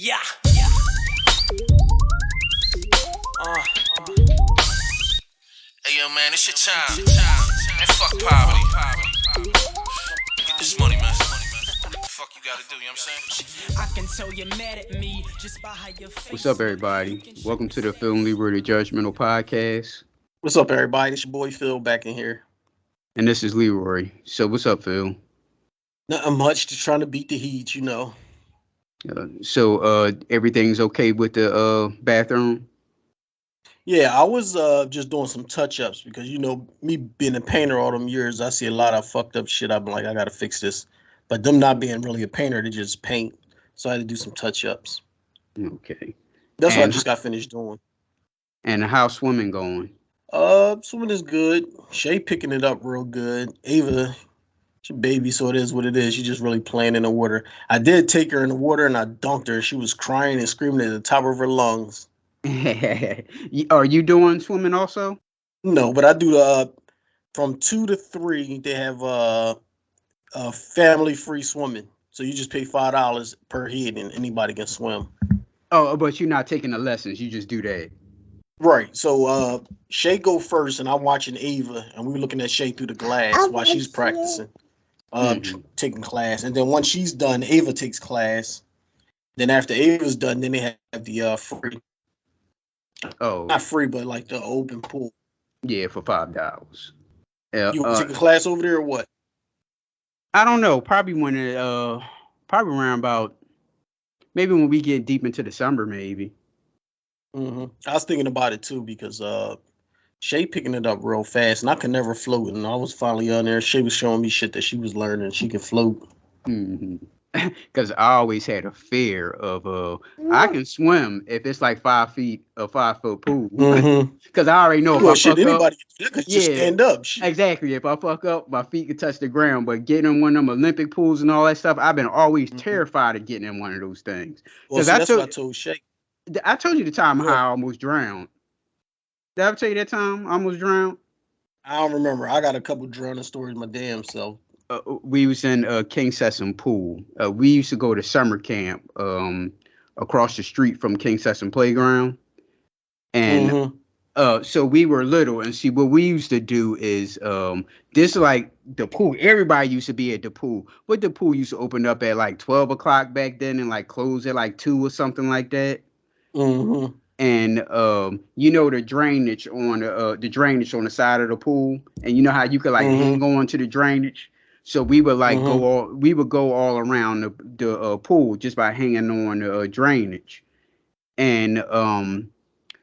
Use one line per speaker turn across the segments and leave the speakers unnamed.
Yeah.
Hey yo, man, it's your time. Man, fuck poverty. Get this money, man. Fuck you gotta do, you know what I'm saying?
I can tell you're mad at me just by how your face.
What's up, everybody? Welcome to the Film Leroy the Judgmental Podcast.
What's up, everybody? It's your boy Phil back in here.
And this is Leroy. So, what's up, Phil?
Nothing much, just trying to beat the heat, you know.
Everything's okay with the bathroom?
Yeah, I was just doing some touch-ups because, you know, me being a painter all them years, I see a lot of fucked up shit. I'm like, I gotta fix this. But them not being really a painter, they just paint. So I had to do some touch-ups.
Okay.
That's what I
And-
just got finished doing.
And how's swimming going?
Swimming is good. Shay picking it up real good. Ava, she baby, so it is what it is. She just really playing in the water. I did take her in the water and I dunked her. She was crying and screaming at the top of her lungs.
Are you doing swimming also?
No, but I do from 2 to 3. They have family free swimming, so you just pay $5 per head, and anybody can swim.
Oh, but you're not taking the lessons. You just do that.
Right. So Shay go first, and I'm watching Ava, and we're looking at Shay through the glass while she's practicing, taking class. And then once she's done, Ava takes class. Then after Ava's done, then they have the free,
Oh,
not free, but like the open pool.
yeah, for $5.
You want to take a class over there or what?
I don't know. Probably probably around about maybe when we get deep into the summer, maybe.
I was thinking about it too because Shay picking it up real fast, and I could never float. And I was finally on there. Shay was showing me shit that she was learning. She could float.
Because I always had a fear of I can swim if it's like 5 feet, a 5 foot pool. Because I already know if
Well,
I
shit,
fuck
anybody
up,
could just stand up. Shit.
exactly. If I fuck up, my feet could touch the ground. But getting in one of them Olympic pools and all that stuff, I've been always terrified of getting in one of those things.
Well, see, that's what I told Shay.
I told you the time how I almost drowned. Did I ever tell you that time I almost drowned?
I don't remember. I got a couple drowning stories my damn self.
We was in King Sessom Pool. We used to go to summer camp across the street from King Sessom Playground. And so we were little. And see, what we used to do is this like the pool. Everybody used to be at the pool. But the pool used to open up at like 12 o'clock back then and like close at like 2 or something like that. And you know the drainage on the side of the pool. And you know how you could like hang on to the drainage. So we would like go all around the pool just by hanging on the drainage. And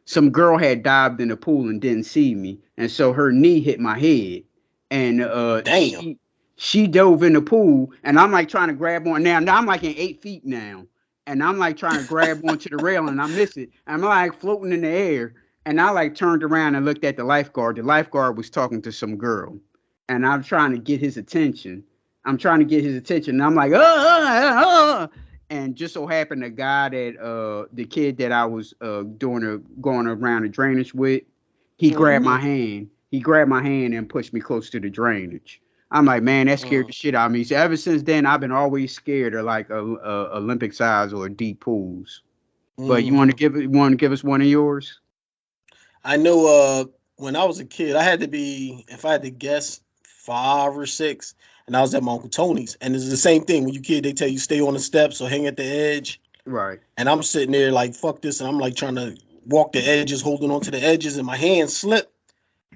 some girl had dived in the pool and didn't see me, and so her knee hit my head. And
damn,
she dove in the pool, and I'm like trying to grab on. Now I'm like in 8 feet now, and I'm like trying to grab onto the rail, and I miss it. I'm like floating in the air, and I like turned around and looked at the lifeguard. The lifeguard was talking to some girl. And I'm trying to get his attention. And I'm like, and just so happened the guy that the kid that I was going around the drainage with, he grabbed my hand. He grabbed my hand and pushed me close to the drainage. I'm like, man, that scared the shit out of me. So ever since then, I've been always scared of like Olympic size or deep pools. But you want to give us one of yours?
I know. When I was a kid, I had to be, if I had to guess, 5 or 6, and I was at my Uncle Tony's. And it's the same thing. When you kid, they tell you stay on the steps or hang at the edge.
Right.
And I'm sitting there like, fuck this. And I'm like trying to walk the edges, holding on to the edges, and my hand slipped.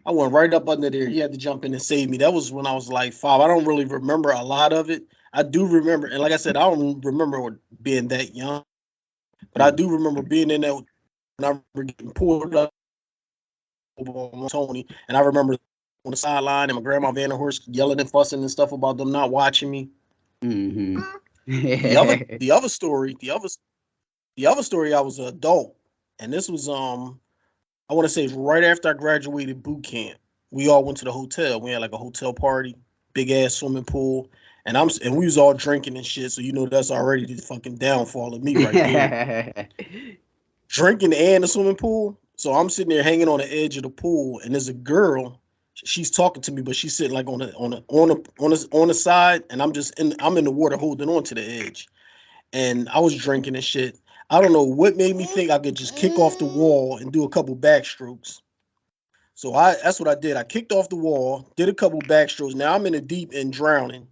I went right up under there. He had to jump in and save me. That was when I was like 5. I don't really remember a lot of it. I do remember, and like I said, I don't remember being that young. But I do remember being in there when I remember getting pulled up on Tony. And I remember on the sideline and my grandma Van der Horst yelling and fussing and stuff about them not watching me. The other story, I was an adult, and this was I want to say right after I graduated boot camp. We all went to the hotel. We had like a hotel party, big ass swimming pool, and we was all drinking and shit. So you know that's already the fucking downfall of me right there. Drinking and the swimming pool. So I'm sitting there hanging on the edge of the pool, and there's a girl. She's talking to me, but she's sitting like on the side, and I'm in the water holding on to the edge. And I was drinking and shit. I don't know what made me think I could just kick off the wall and do a couple backstrokes. So that's what I did. I kicked off the wall, did a couple backstrokes. Now I'm in the deep and drowning.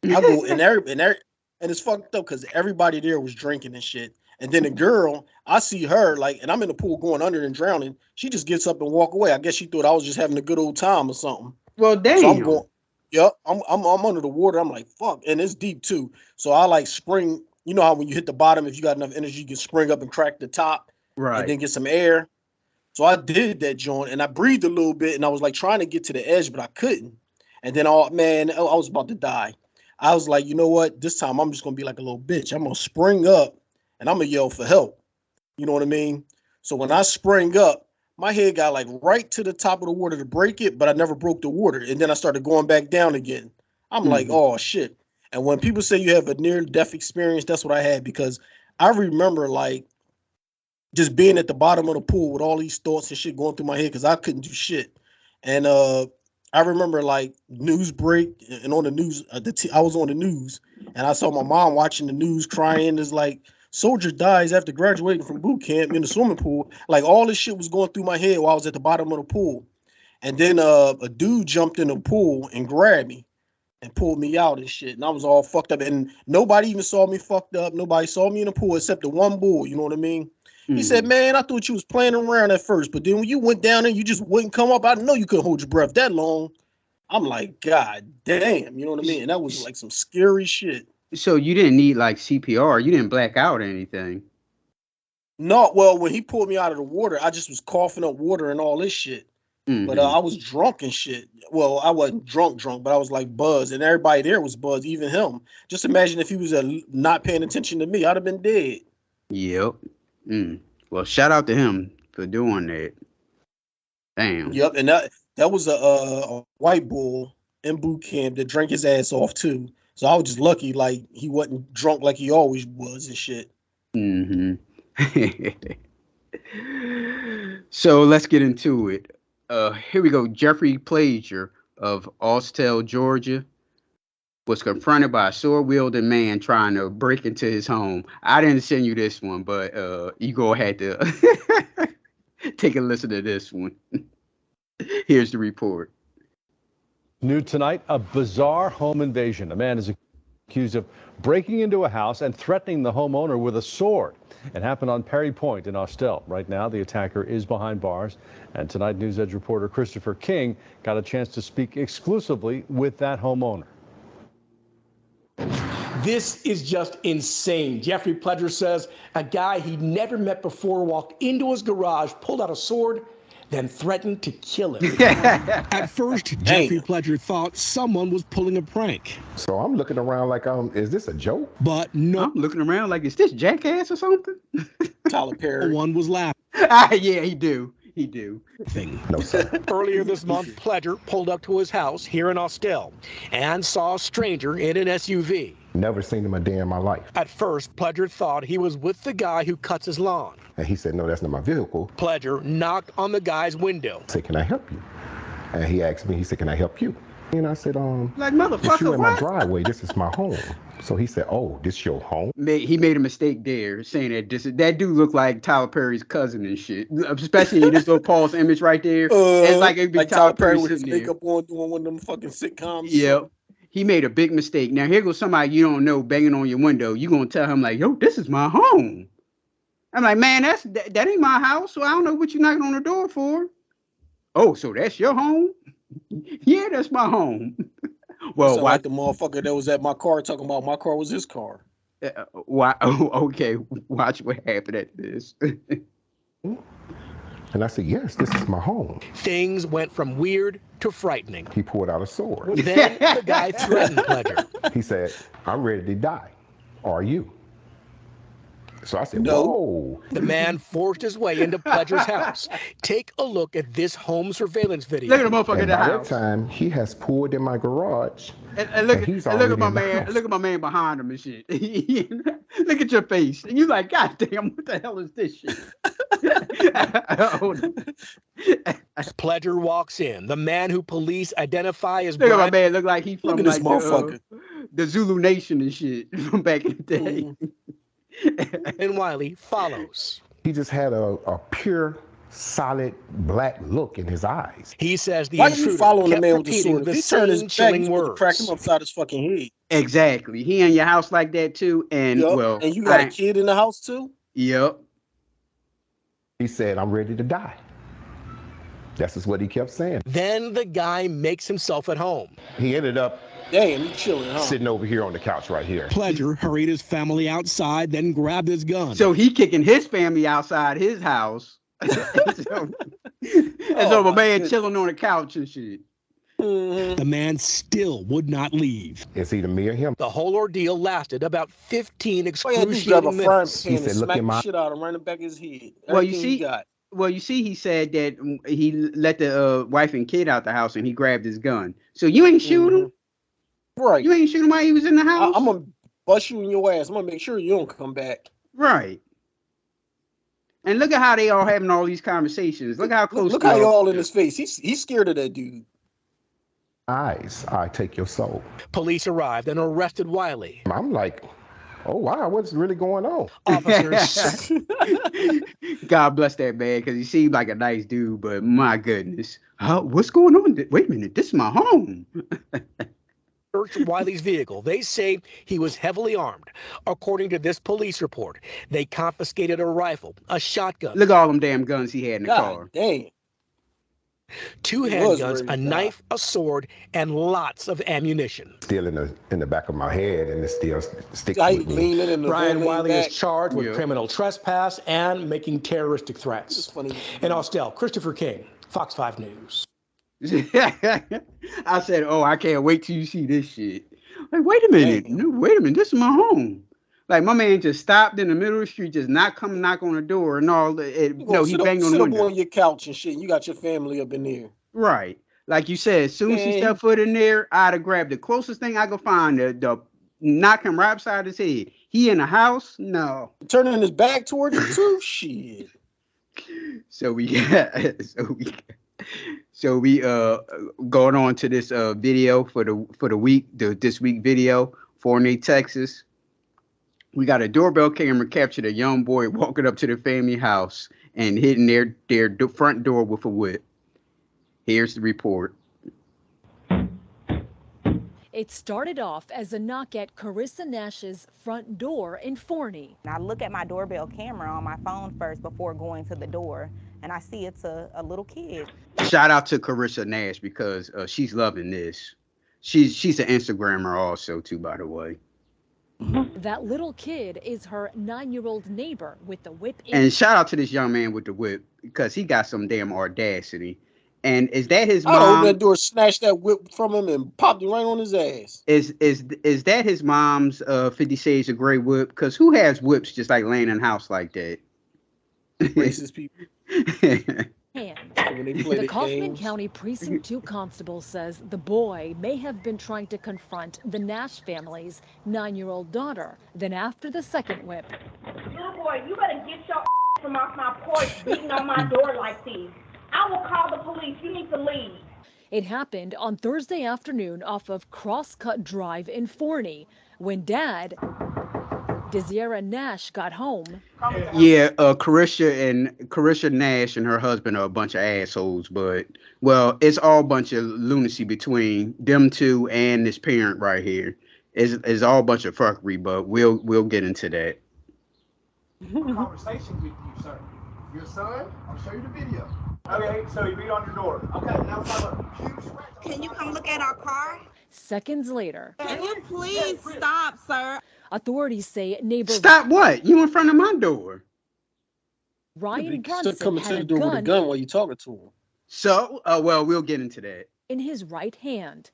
I go and it's fucked up because everybody there was drinking and shit. And then the girl, I see her like, and I'm in the pool going under and drowning. She just gets up and walk away. I guess she thought I was just having a good old time or something.
Well, damn.
So I'm going, yep, I'm under the water. I'm like, fuck, and it's deep too. So I like spring. You know how when you hit the bottom, if you got enough energy, you can spring up and crack the top,
Right.
and then get some air. So I did that, John, and I breathed a little bit, and I was like trying to get to the edge, but I couldn't. And then, I was about to die. I was like, you know what? This time I'm just gonna be like a little bitch. I'm gonna spring up, and I'm gonna yell for help. You know what I mean? So when I sprang up, my head got like right to the top of the water to break it, but I never broke the water. And then I started going back down again. I'm like, oh shit. And when people say you have a near-death experience, that's what I had, because I remember like just being at the bottom of the pool with all these thoughts and shit going through my head because I couldn't do shit. And I remember like news break, and on the news, I was on the news, and I saw my mom watching the news crying. It's like, soldier dies after graduating from boot camp in the swimming pool. Like all this shit was going through my head while I was at the bottom of the pool. And then a dude jumped in the pool and grabbed me and pulled me out and shit. And I was all fucked up. And nobody even saw me fucked up. Nobody saw me in the pool except the one bull. You know what I mean? He said, man, I thought you was playing around at first, but then when you went down there, you just wouldn't come up. I know you couldn't hold your breath that long. I'm like, God damn, you know what I mean? And that was like some scary shit.
So you didn't need like CPR. You didn't black out or anything.
No, well, when he pulled me out of the water, I just was coughing up water and all this shit. But I was drunk and shit. Well, I wasn't drunk, but I was like buzzed, and everybody there was buzzed, even him. Just imagine if he was not paying attention to me, I'd have been dead.
Yep. Well, shout out to him for doing that. Damn.
Yep, and that was a white bull in boot camp that drank his ass off too. So I was just lucky, like he wasn't drunk like he always was and shit.
So let's get into it. Here we go. Jeffrey Plager of Austell, Georgia, was confronted by a sword-wielding man trying to break into his home. I didn't send you this one, but you go ahead to take a listen to this one. Here's the report.
New tonight, a bizarre home invasion. A man is accused of breaking into a house and threatening the homeowner with a sword. It happened on Perry Point in Austell. Right now, the attacker is behind bars. And tonight, News Edge reporter Christopher King got a chance to speak exclusively with that homeowner.
This is just insane. Jeffrey Plager says a guy he'd never met before walked into his garage, pulled out a sword, then threatened to kill him.
At first, Jeffrey Plager thought someone was pulling a prank.
So I'm looking around like, is this a joke?
But no.
I'm looking around like, is this Jackass or something?
Tyler Perry.
One was laughing.
Yeah, he do.
No, sir.
Earlier this month, Plager pulled up to his house here in Austell and saw a stranger in an SUV.
Never seen him a day in my life.
At first, Plager thought he was with the guy who cuts his lawn.
And he said, no, that's not my vehicle.
Plager knocked on the guy's window.
I said, can I help you? And he asked me, he said, can I help you? And I said,
like,
it's
motherfucker,
you in my
what?
driveway. This is my home. So he said, oh, this your home?
He made a mistake there, saying that dude looked like Tyler Perry's cousin and shit. Especially in this little Paul's image right there. It's like it'd be
like
Tyler
Perry
Perry
with his
sitting there.
makeup on, doing one of them fucking sitcoms.
Yep. He made a big mistake. Now here goes somebody you don't know banging on your window. You gonna tell him like, yo, this is my home. I'm like, man, that ain't my house, so I don't know what you're knocking on the door for. Oh, so that's your home? Yeah, that's my home. Well,
like the motherfucker that was at my car talking about my car was his car.
Why? Oh, okay. Watch what happened at this.
And I said, yes, this is my home.
Things went from weird to frightening.
He pulled out a sword.
Then the guy threatened Plager.
He said, I'm ready to die. Are you? So I said,
no.
Whoa.
The man forced his way into Plager's house. Take a look at this home surveilance video.
Look at the motherfucker in
And
the
by
house.
that time, he has pulled in my garage.
And look at my man. Look at my man behind him and shit. Look at your face. And you like, God damn, what the hell is this shit?
Plager walks in. The man who police identify as
Look at my man. Look like he from
Look at this motherfucker.
The Zulu Nation and shit from back in the day.
And Wiley follows.
He just had a pure, solid black look in his eyes.
He says the
Why are you
intruder
following the
kept
man with the
repeating
sword? If
the
he turned his
same
back,
chilling
you supposed to crack him
words.
upside his fucking head.
Exactly. He in your house like that too, and
Yup.
well,
And you got a kid in the house too?
Yep.
He said, I'm ready to die. That's just what he kept saying.
Then the guy makes himself at home.
He ended up
Damn, he chilling, huh?
sitting over here on the couch right here.
Pledger hurried his family outside, then grabbed his gun.
So he kicking his family outside his house. so my man chilling on the couch and shit.
The man still would not leave.
It's either me or him.
The whole ordeal lasted about 15
Oh, yeah, just grab a
excruciating
frying
minutes.
pan
He
and
said, "Look
smack
in
the
my-"
shit out of him right in the back of his head.
Well, you
Everything he
see-
got.
Well, you see, he said that he let the wife and kid out the house and he grabbed his gun. So you ain't shooting him?
Right.
You ain't shooting while he was in the house?
I'm gonna bust you in your ass. I'm gonna make sure you don't come back.
Right. And look at how they all having all these conversations. Look how close.
Look
they
how
are.
you all in his face. He's scared of that dude.
Eyes, I take your soul.
Police arrived and arrested Wiley.
I'm like, oh, wow, what's really going on?
Officers
God bless that man, because he seemed like a nice dude, but my goodness. What's going on? Wait a minute, this is my home.
searched Wiley's vehicle. They say he was heavily armed. According to this police report, they confiscated a rifle, a shotgun.
Look at all them damn guns he had in the car.
Damn.
2
He was
handguns,
ready to
a
die.
knife, a sword, and lots of ammunition.
Still in the back of my head, and it still sticks
How you
with me.
leaning in the
Brian
lean
Wiley
back.
is charged with
Yeah.
criminal trespass and making terroristic
It's
threats.
funny.
In Austell, Christopher King, Fox 5 News.
I said, oh, I can't wait till you see this shit. Like, wait a minute. No, wait a minute. This is my home. Like, my man just stopped in the middle of the street, just not come knock on the door and all. No, he banged on the
Sit up
window.
on your couch and shit. You got your family up in there.
Right. Like you said, as soon as he
Man.
stepped foot in there, I'd have grabbed the closest thing I could find to knock him right upside his head. He in the house? No.
Turning his back towards you too? Shit.
So we going on to this video for the week, this week video, Forney, Texas. We got a doorbell camera captured a young boy walking up to the family house and hitting their front door with a whip. Here's the report.
It started off as a knock at Carissa Nash's front door in Forney.
I look at my doorbell camera on my phone first before going to the door, and I see it's a little kid.
Shout out to Carissa Nash because she's loving this. She's an Instagrammer also too, by the way.
That little kid is her 9-year-old neighbor with the whip.
And shout out to this young man with the whip because he got some damn audacity. And is that his
I opened
mom?
that door, snatched that whip from him, and popped it right on his ass.
Is that his mom's 50 Shades of Grey whip? Because who has whips just like laying in the house like that?
Racist people.
hand.
When they play
The
the
Kaufman
games.
County Precinct 2 constable says the boy may have been trying to confront the Nash family's 9-year-old daughter. Then after the second whip,
Little boy, you better get your from off my porch beating on my door like this. I will call the police. You need to leave.
it happened on Thursday afternoon off of Crosscut Drive in Forney when Dad, Desira Nash, got home.
Yeah, Carissa Nash and her husband are a bunch of assholes, but well, it's all a bunch of lunacy between them two and this parent right here. It's all a bunch of fuckery, but we'll get into that.
Conversation with you, sir. Your son? I'll show you the video. Okay, so he beat on your door. Okay, now I have a huge scratch.
Can you come look at our car?
Seconds later,
Can you please stop, sir?
authorities say neighbor
Stop what? You in front of my door.
Ryan
Still
Brunson
coming to the
had a
door with a
gun
gun while you talking to him.
So, well, we'll get into that.
in his right hand.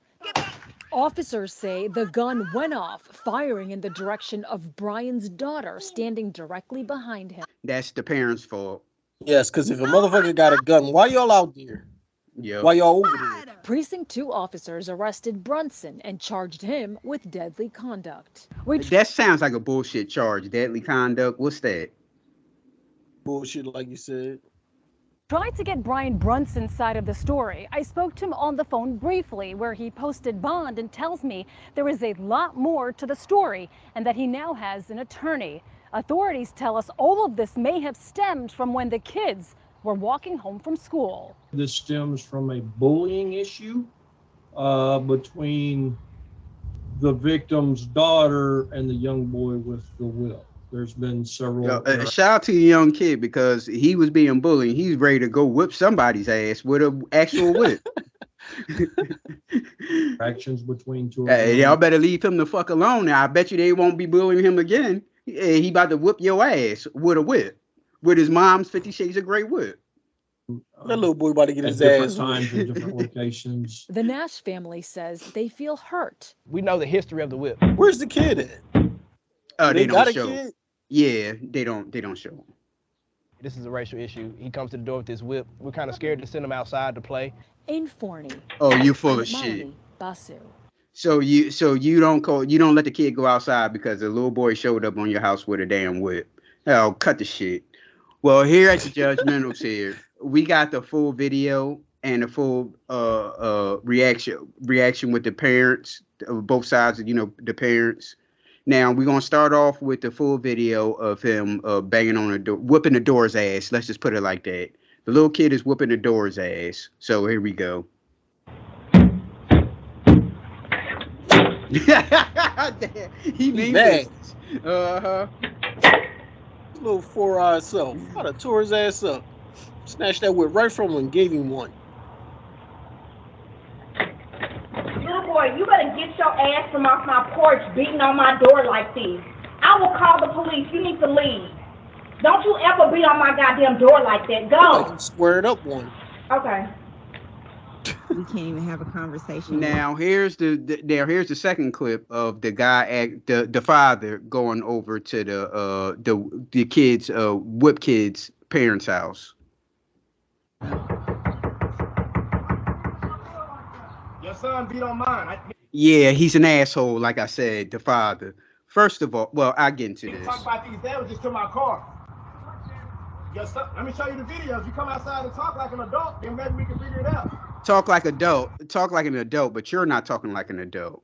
Officers say the gun went off, firing in the direction of Brian's daughter standing directly behind him.
That's the parents' fault.
Yes, because if a motherfucker got a gun, why y'all out there?
Yeah.
Why y'all over there?
Precinct 2 officers arrested Brunson and charged him with deadly conduct. We
That sounds like a bullshit charge. Deadly conduct. What's that?
Bullshit, like you said.
Tried to get Brian Brunson's side of the story. I spoke to him on the phone briefly, where he posted bond and tells me there is a lot more to the story and that he now has an attorney. Authorities tell us all of this may have stemmed from when the kids were walking home from school.
This stems from a bullying issue between the victim's daughter and the young boy with the whip. There's been several.
Shout out to the young kid because he was being bullied. He's ready to go whip somebody's ass with an actual whip.
Actions between two of them.
Hey, y'all better leave him the fuck alone. Now I bet you they won't be bullying him again. He about to whip your ass with a whip, with his mom's 50 Shades of Grey whip.
That little boy about to get
At
his
different
ass
times in different locations.
The Nash family says they feel hurt.
We know the history of the whip.
Where's the kid at?
They
got
don't
a
show.
kid?
Yeah, they don't show.
This is a racial issue. He comes to the door with this whip. We're kind of scared to send him outside to play.
In Forney.
Oh, you full of
Molly
shit.
Basu.
So you don't let the kid go outside because the little boy showed up on your house with a damn whip. Oh, cut the shit. Well, here at the Judgmentals here, we got the full video and the full reaction with the parents of both sides of the parents. Now we're gonna start off with the full video of him banging on the door, whooping the door's ass. Let's just put it like that. The little kid is whooping the door's ass. So here we go. He
mad.
Uh-huh.
Little 4-eyed self. I'd have tore his ass up. Snatched that whip right from him and gave him one.
Little boy, you better get your ass from off my porch beating on my door like this. I will call the police. You need to leave. Don't you ever beat on my goddamn door like that. Go.
Squared up one.
Okay.
We can't even have a conversation.
Now here's the second clip of the guy, the father going over to the kids, whip kids' parents' house.
Your son beat on mine.
Yeah, he's an asshole, like I said, the father. First of all, well, I'll get into this.
Talk about these damages to my car. Your son, let me show you the videos. You come outside and talk like an adult, then maybe we can figure it out.
Talk like an adult, but you're not talking like an adult.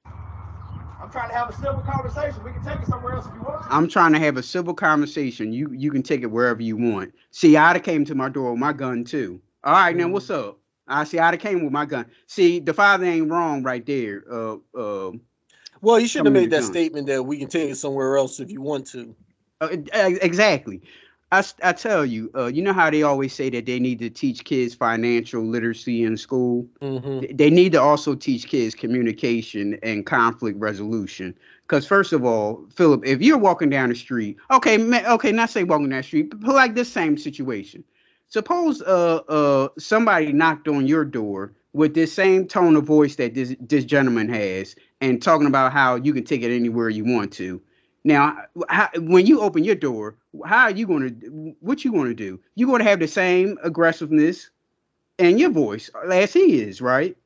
I'm trying to have a civil conversation. We can take it somewhere else if you want to.
I'm trying to have a civil conversation. You can take it wherever you want. See, I'd have came to my door with my gun too. All right, now what's up? I'd have came with my gun. See, the father ain't wrong right there.
Well, you shouldn't have made that statement that we can take it somewhere else if you want to.
Exactly. I tell you, you know how they always say that they need to teach kids financial literacy in school?
Mm-hmm.
They need to also teach kids communication and conflict resolution. Because first of all, Philip, if you're walking down the street, okay, not say walking down the street, but like this same situation. Suppose somebody knocked on your door with this same tone of voice that this gentleman has and talking about how you can take it anywhere you want to. Now, when you open your door, what you going to do? You're going to have the same aggressiveness in your voice as he is, right?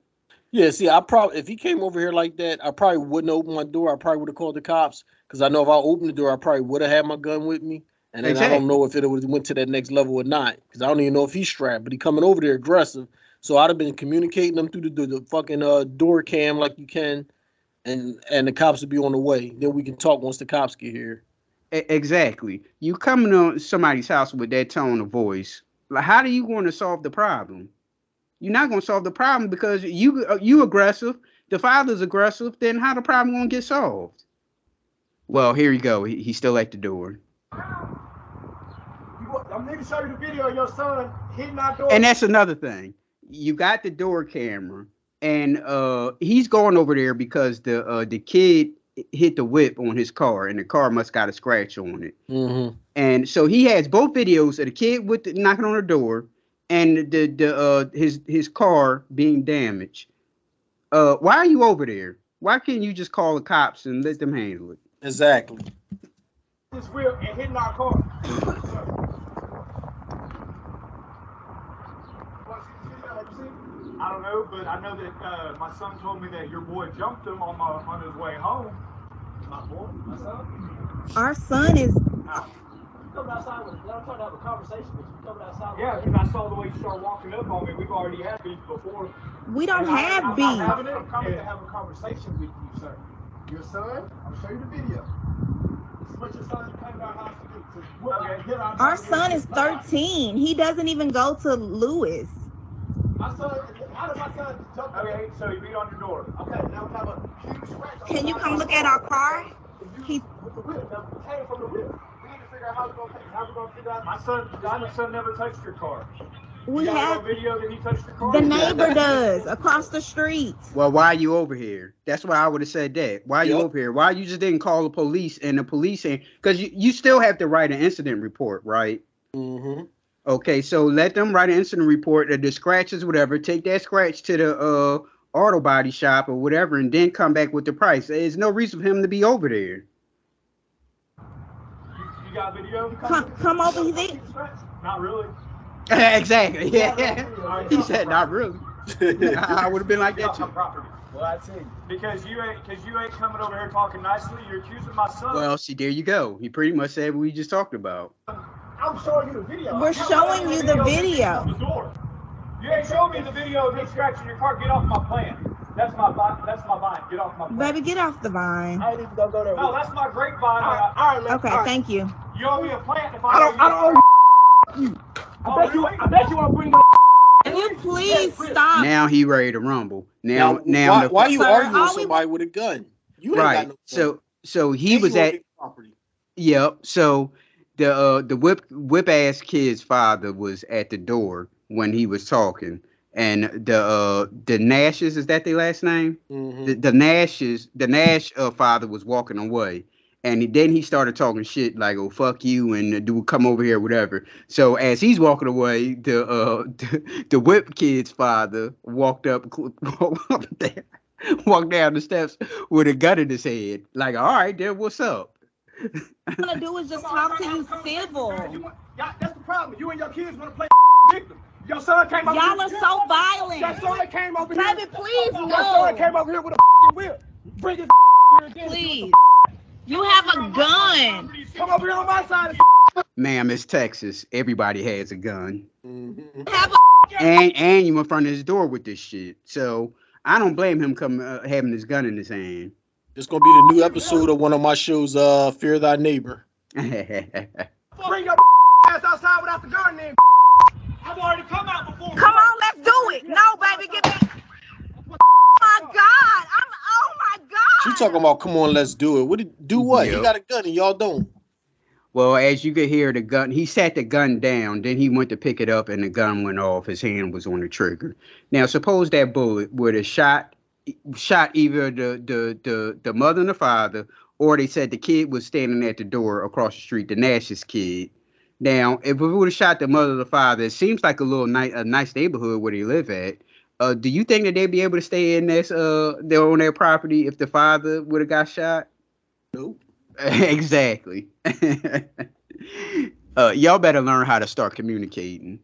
Yeah, see, if he came over here like that, I probably wouldn't open my door. I probably would have called the cops because I know if I opened the door, I probably would have had my gun with me. And then I don't know if it would have went to that next level or not because I don't even know if he's strapped, but he coming over there aggressive. So I'd have been communicating them through the fucking door cam like you can. And the cops will be on the way. Then we can talk once the cops get here.
Exactly. You coming on somebody's house with that tone of voice. Like, how do you want to solve the problem? You're not going to solve the problem because you aggressive. The father's aggressive. Then how the problem going to get solved? Well, here you go. He's still at the door.
I need to show you the video of your son hitting our door.
And that's another thing. You got the door camera. And he's going over there because the kid hit the whip on his car, and the car must got a scratch on it.
Mm-hmm.
And so he has both videos of the kid with knocking on the door and his car being damaged. Why are you over there? Why can't you just call the cops and let them handle it?
Exactly.
This whip and hitting our car. I don't know, but I know that my son told me that your boy jumped him on his way home. My boy, my son.
Our son is.
You coming outside with? I'm trying to have a conversation with you. You coming outside? Yeah, because I saw the way you started walking up on me. We've already had beef before.
We don't have beef.
I'm coming to have a conversation with you, sir. Your son? I'll show you the video. what your son came to our house to do. Okay.
Our son is 13. He doesn't even go to Lewis.
My son, how did my son jump? Okay, so he beat on your door. Okay, now we have a huge scratch.
Can you come look at our car?
With the whip, now it came from the whip. We need to figure out how we're gonna figure out. My son never touched your car.
We have
video that he touched your car.
the neighbor does across the street.
Well, why are you over here? That's why I would have said that. Why are you over here? Why you just didn't call the police and the police? Because you still have to write an incident report, right?
Mm-hmm.
Okay, so let them write an incident report, the scratches, whatever. Take that scratch to the auto body shop or whatever, and then come back with the price. There's no reason for him to be over there.
You got video?
Come over here.
Not really.
Exactly. Yeah. He said, not really. I would have been like that too.
Well, I see. Because you ain't coming over here talking nicely. You're accusing my son.
Well, see, there you go. He pretty much said what we just talked about.
I'm showing you the video.
We're showing you the video.
You ain't showing me the video of him scratching your car. Get off my plan. That's my vine. Get off my plan.
Baby, get off the vine.
I ain't even gonna go there. No, that's my grapevine. All right,
Okay, thank you.
You owe me a plant if
I don't owe you. I bet you want to bring the.
Can you please stop?
Now he ready to rumble. Now
why you arguing with somebody with a gun? You ain't got no gun.
So he was at
property.
Yep. So the whip ass kid's father was at the door when he was talking, and the Nashes, is that their last name?
Mm-hmm.
The Nash father was walking away. And then he started talking shit like, "Oh, fuck you," and dude, come over here, whatever. So as he's walking away, the whip kid's father walked down the steps with a gun in his head. Like, all right, then what's up?
What I'm gonna do is just talk to you civil.
That's the problem. You and your kids want to play victim. Your son came over here.
Y'all are so violent.
Your son came over here.
Baby, please no.
Your son came over here with a whip. Bring his here again.
Please. You have a gun.
Come over here on my side.
Ma'am, it's Texas. Everybody has a gun.
Mm-hmm.
Have
and you in front of his door with this shit. So I don't blame him having his gun in his hand.
It's gonna be the new episode of one of my shows, Fear Thy Neighbor.
Bring your ass outside without the gun, then. I've already come out before.
Come on, let's do it. No, baby, get back. Oh my God. Oh my God.
She talking about, come on, let's do it. Do what?
Yep.
He got a gun and y'all don't.
Well, as you could hear the gun, he sat the gun down, then he went to pick it up and the gun went off. His hand was on the trigger. Now, suppose that bullet would have shot either the mother and the father, or they said the kid was standing at the door across the street, the Nash's kid. Now, if it would have shot the mother or the father, it seems like a nice neighborhood where they live at. Do you think that they'd be able to stay in this they're on their property if the father would have got shot?
Nope.
Exactly. Y'all better learn how to start communicating.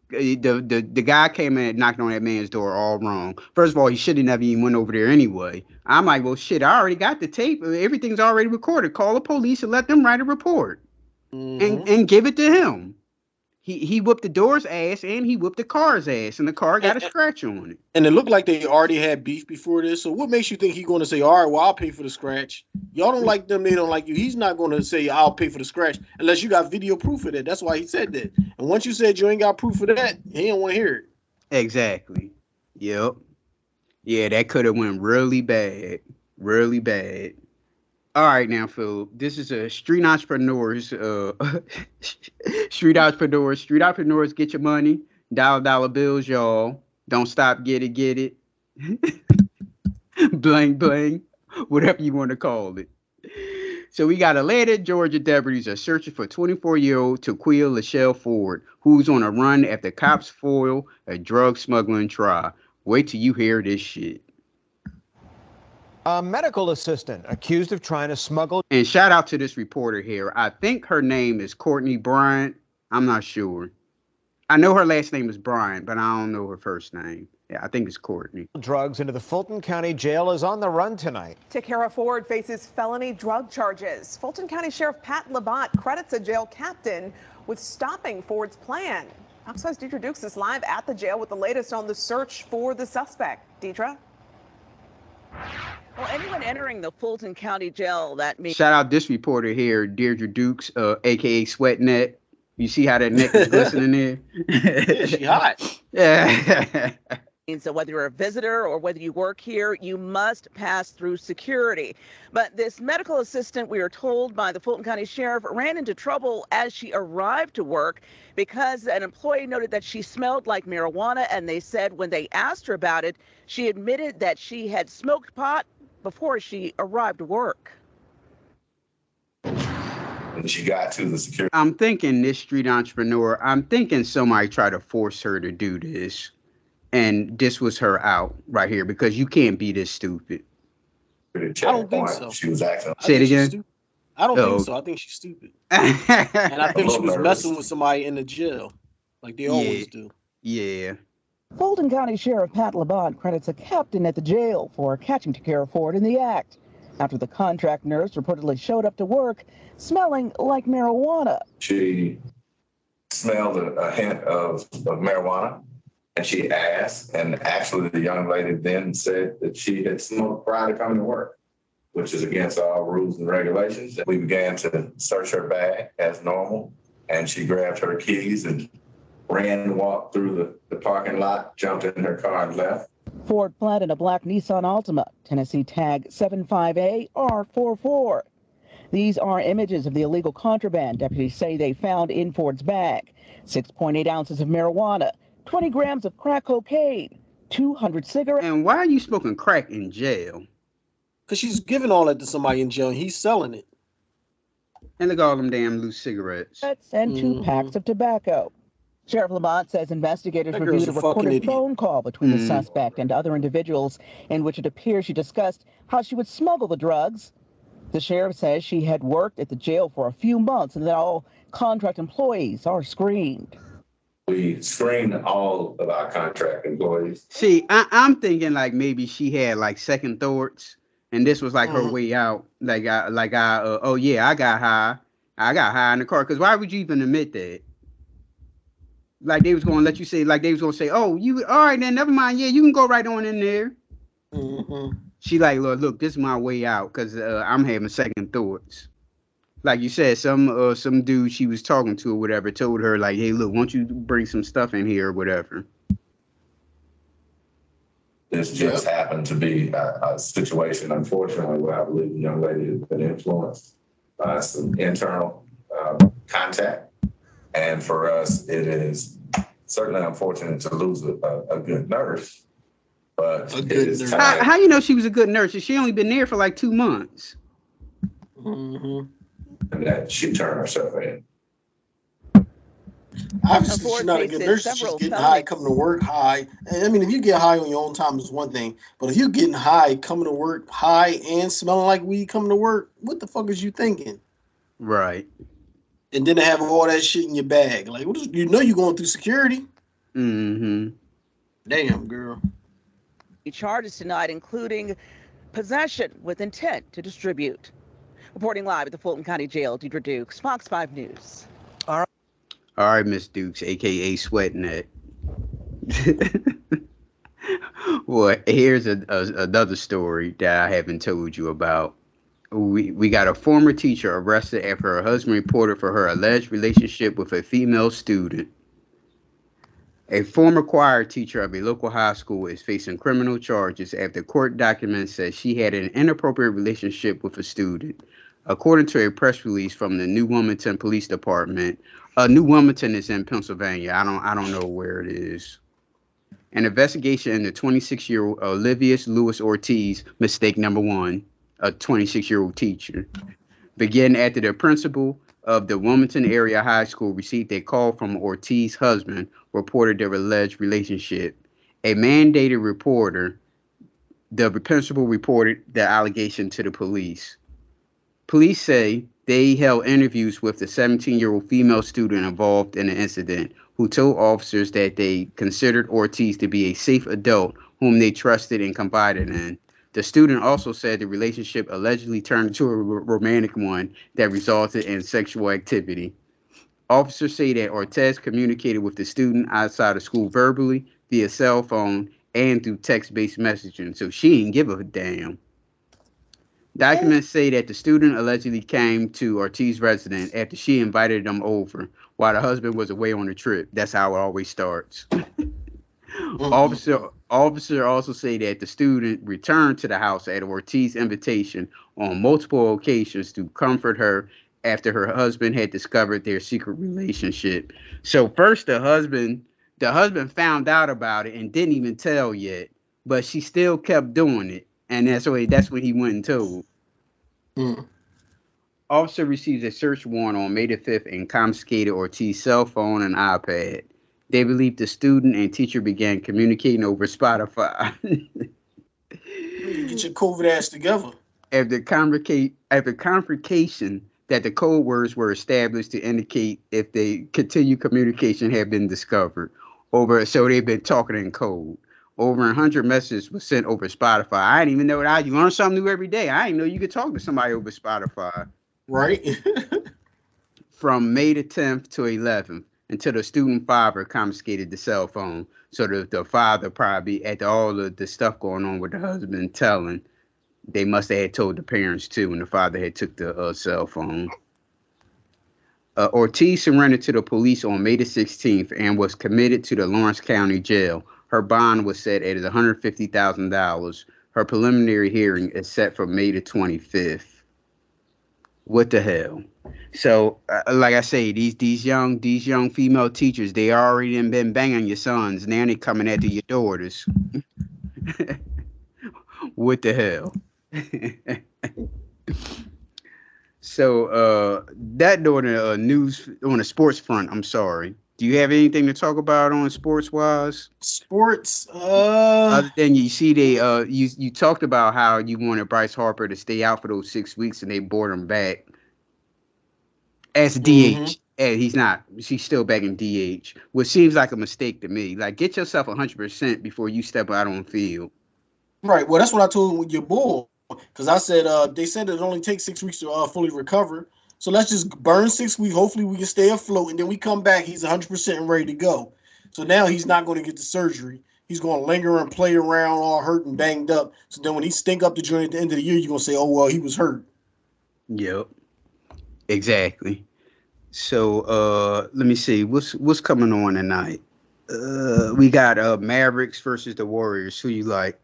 The guy came in and knocked on that man's door all wrong. First of all, he should have never even went over there anyway. I'm like, well, shit, I already got the tape. Everything's already recorded. Call the police and let them write a report.
Mm-hmm.
And give it to him. He whipped the door's ass and he whipped the car's ass, and the car got a scratch on it.
And it looked like they already had beef before this. So what makes you think he's going to say, all right, well, I'll pay for the scratch? Y'all don't like them. They don't like you. He's not going to say, I'll pay for the scratch unless you got video proof of that. That's why he said that. And once you said you ain't got proof of that, he don't want to hear it.
Exactly. Yep. Yeah, that could have went really bad. Really bad. All right, now, Phil, this is a Street Entrepreneurs. Street Entrepreneurs, get your money. Dollar bills, y'all. Don't stop, get it. Bling, bling, whatever you want to call it. So we got Atlanta, Georgia deputies are searching for 24-year-old Taquia Lachelle Ford, who's on a run after cops foil a drug smuggling try. Wait till you hear this shit.
A medical assistant accused of trying to smuggle.
And shout out to this reporter here. I think her name is Courtney Bryant. I'm not sure. I know her last name is Bryant, but I don't know her first name. Yeah, I think it's Courtney.
Drugs into the Fulton County Jail is on the run tonight.
Takara Ford faces felony drug charges. Fulton County Sheriff Pat Labatt credits a jail captain with stopping Ford's plan. Fox 5's Deidre Dukes is live at the jail with the latest on the search for the suspect. Deidre?
Well, anyone entering the Fulton County Jail, that means...
Shout out this reporter here, Deirdre Dukes, a.k.a. Sweatnet. You see how that neck is glistening there?
Yeah, she hot.
Yeah.
So whether you're a visitor or whether you work here, you must pass through security. But this medical assistant, we are told by the Fulton County Sheriff, ran into trouble as she arrived to work because an employee noted that she smelled like marijuana, and they said when they asked her about it, she admitted that she had smoked pot before she arrived to work.
When she got to the security.
I'm thinking this street entrepreneur, I'm thinking somebody tried to force her to do this. And this was her out right here because you can't be this stupid.
I don't think so.
She was acting.
Say it again.
I don't think so. I think she's stupid. And I think she was messing with somebody in the jail, like they always do.
Yeah.
Fulton County Sheriff Pat Labonte credits a captain at the jail for catching Takara Ford in the act after the contract nurse reportedly showed up to work smelling like marijuana.
She smelled a hint of marijuana. And she asked, and actually the young lady then said that she had smoked prior to coming to work, which is against all rules and regulations. We began to search her bag as normal, and she grabbed her keys and ran and walked through the parking lot, jumped in her car and left.
Ford fled in a black Nissan Altima, Tennessee tag 75A-R44. These are images of the illegal contraband deputies say they found in Ford's bag. 6.8 ounces of marijuana, 20 grams of crack cocaine, 200 cigarettes.
And why are you smoking crack in jail?
Because she's giving all that to somebody in jail and he's selling it.
And look at all them damn loose cigarettes.
And 2 packs of tobacco. Sheriff Labonte says investigators reviewed a recorded phone call between the suspect and other individuals in which it appears she discussed how she would smuggle the drugs. The sheriff says she had worked at the jail for a few months and that all contract employees are screened.
We screen all of our contract employees.
See, I'm thinking like maybe she had like second thoughts, and this was like her way out. Oh yeah, I got high in the car. Because why would you even admit that? Like they was gonna let you say, like they was gonna say, oh, you all right then? Never mind. Yeah, you can go right on in there. She like, look, this is my way out because I'm having second thoughts. Like you said, some dude she was talking to or whatever told her like, hey, look, why don't you bring some stuff in here or whatever.
This just happened to be a situation, unfortunately, where I believe the young lady has been influenced by some internal contact. And for us, it is certainly unfortunate to lose a good nurse. But it is time.
How you know she was a good nurse? She only been there for like 2 months.
And that she turned herself in.
Obviously, she's not a good nurse. She's getting high, coming to work high. And I mean, if you get high on your own time, is one thing. But if you're getting high, coming to work high and smelling like weed coming to work, what the fuck is you thinking?
Right.
And then to have all that shit in your bag. Like, you know you're going through security.
Damn,
girl.
Charges tonight, including possession with intent to distribute. Reporting live at the Fulton County Jail, Deirdre Dukes, Fox 5 News.
All right, Miss Dukes, a.k.a. Sweatnet. Well, here's another story that I haven't told you about. We got a former teacher arrested after her husband reported for her alleged relationship with a female student. A former choir teacher of a local high school is facing criminal charges after court documents said she had an inappropriate relationship with a student. According to a press release from the New Wilmington Police Department, New Wilmington is in Pennsylvania. I don't know where it is. An investigation into 26-year-old Olivius Lewis Ortiz, mistake number 1, a 26-year-old teacher, began after the principal of the Wilmington area high school received a call from Ortiz's husband, reported their alleged relationship. A mandated reporter, the principal reported the allegation to the police. Police say they held interviews with the 17-year-old female student involved in the incident, who told officers that they considered Ortiz to be a safe adult whom they trusted and confided in. The student also said the relationship allegedly turned into a romantic one that resulted in sexual activity. Officers say that Ortiz communicated with the student outside of school verbally, via cell phone, and through text-based messaging, so she didn't give a damn. Documents say that the student allegedly came to Ortiz's residence after she invited them over while the husband was away on a trip. That's how it always starts. Officer also say that the student returned to the house at Ortiz's invitation on multiple occasions to comfort her after her husband had discovered their secret relationship. So first the husband found out about it and didn't even tell yet, but she still kept doing it, and that's when he went and told. Officer receives a search warrant on May the 5th and confiscated Ortiz's cell phone and iPad. They believe the student and teacher began communicating over Spotify.
Get your COVID ass together.
After confrontation that the code words were established to indicate if the continued communication had been discovered. So they've been talking in code. Over 100 messages were sent over Spotify. I didn't even know that. You learn something new every day. I didn't know you could talk to somebody over Spotify.
Right.
From May the 10th to 11th, until the student father confiscated the cell phone. So the father probably, after all of the stuff going on with the husband telling, they must have had told the parents too, and the father had took the cell phone. Ortiz surrendered to the police on May the 16th and was committed to the Lawrence County Jail. Her bond was set at $150,000. Her preliminary hearing is set for May the 25th. What the hell? So, like I say, these young female teachers, they already been banging your sons. Now they coming after your daughters. What the hell? So, that daughter news on the sports front. I'm sorry. Do you have anything to talk about on sports wise?
Sports.
Other than you see you talked about how you wanted Bryce Harper to stay out for those 6 weeks and they brought him back as DH. And he's not. She's still back in DH, which seems like a mistake to me. Like, get yourself 100% before you step out on field.
Right. Well, that's what I told your bull, because I said they said it only takes 6 weeks to fully recover. So let's just burn 6 weeks. Hopefully we can stay afloat, and then we come back. He's 100% and ready to go. So now he's not going to get the surgery. He's going to linger and play around all hurt and banged up. So then when he stink up the joint at the end of the year, you're going to say, oh, well, he was hurt.
Yep. Exactly. So let me see. What's coming on tonight? We got Mavericks versus the Warriors. Who you like?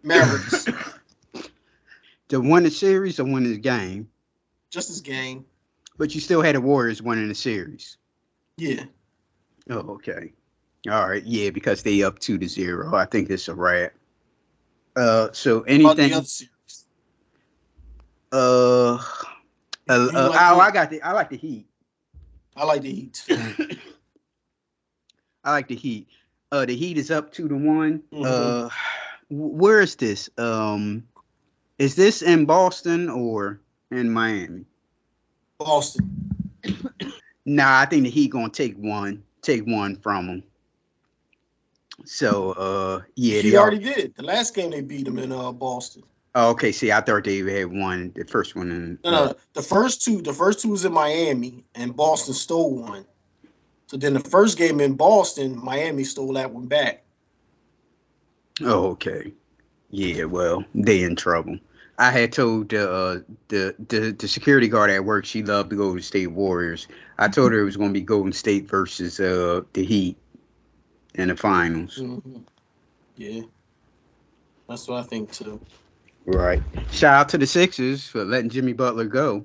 Mavericks.
To win the series or win this game?
Just this game.
But you still had the Warriors winning the series.
Yeah.
Oh, okay. All right. Yeah, because they up 2-0. I think it's a wrap. So anything? I like the Heat.
I like the Heat.
I like the Heat. The Heat is up 2-1. Where is this? Is this in Boston or in Miami?
Boston.
Nah, I think the Heat gonna take one from them. So yeah,
he already did. The last game they beat them in Boston.
Oh, okay. See, I thought they had won the first one. In,
no, the first two was in Miami, and Boston stole one. So then the first game in Boston, Miami stole that one back.
Oh, okay. Yeah, well, they in trouble. I had told the security guard at work she loved the Golden State Warriors. I told her it was going to be Golden State versus the Heat in the finals.
Yeah, that's what I think too.
Right. Shout out to the Sixers for letting Jimmy Butler go.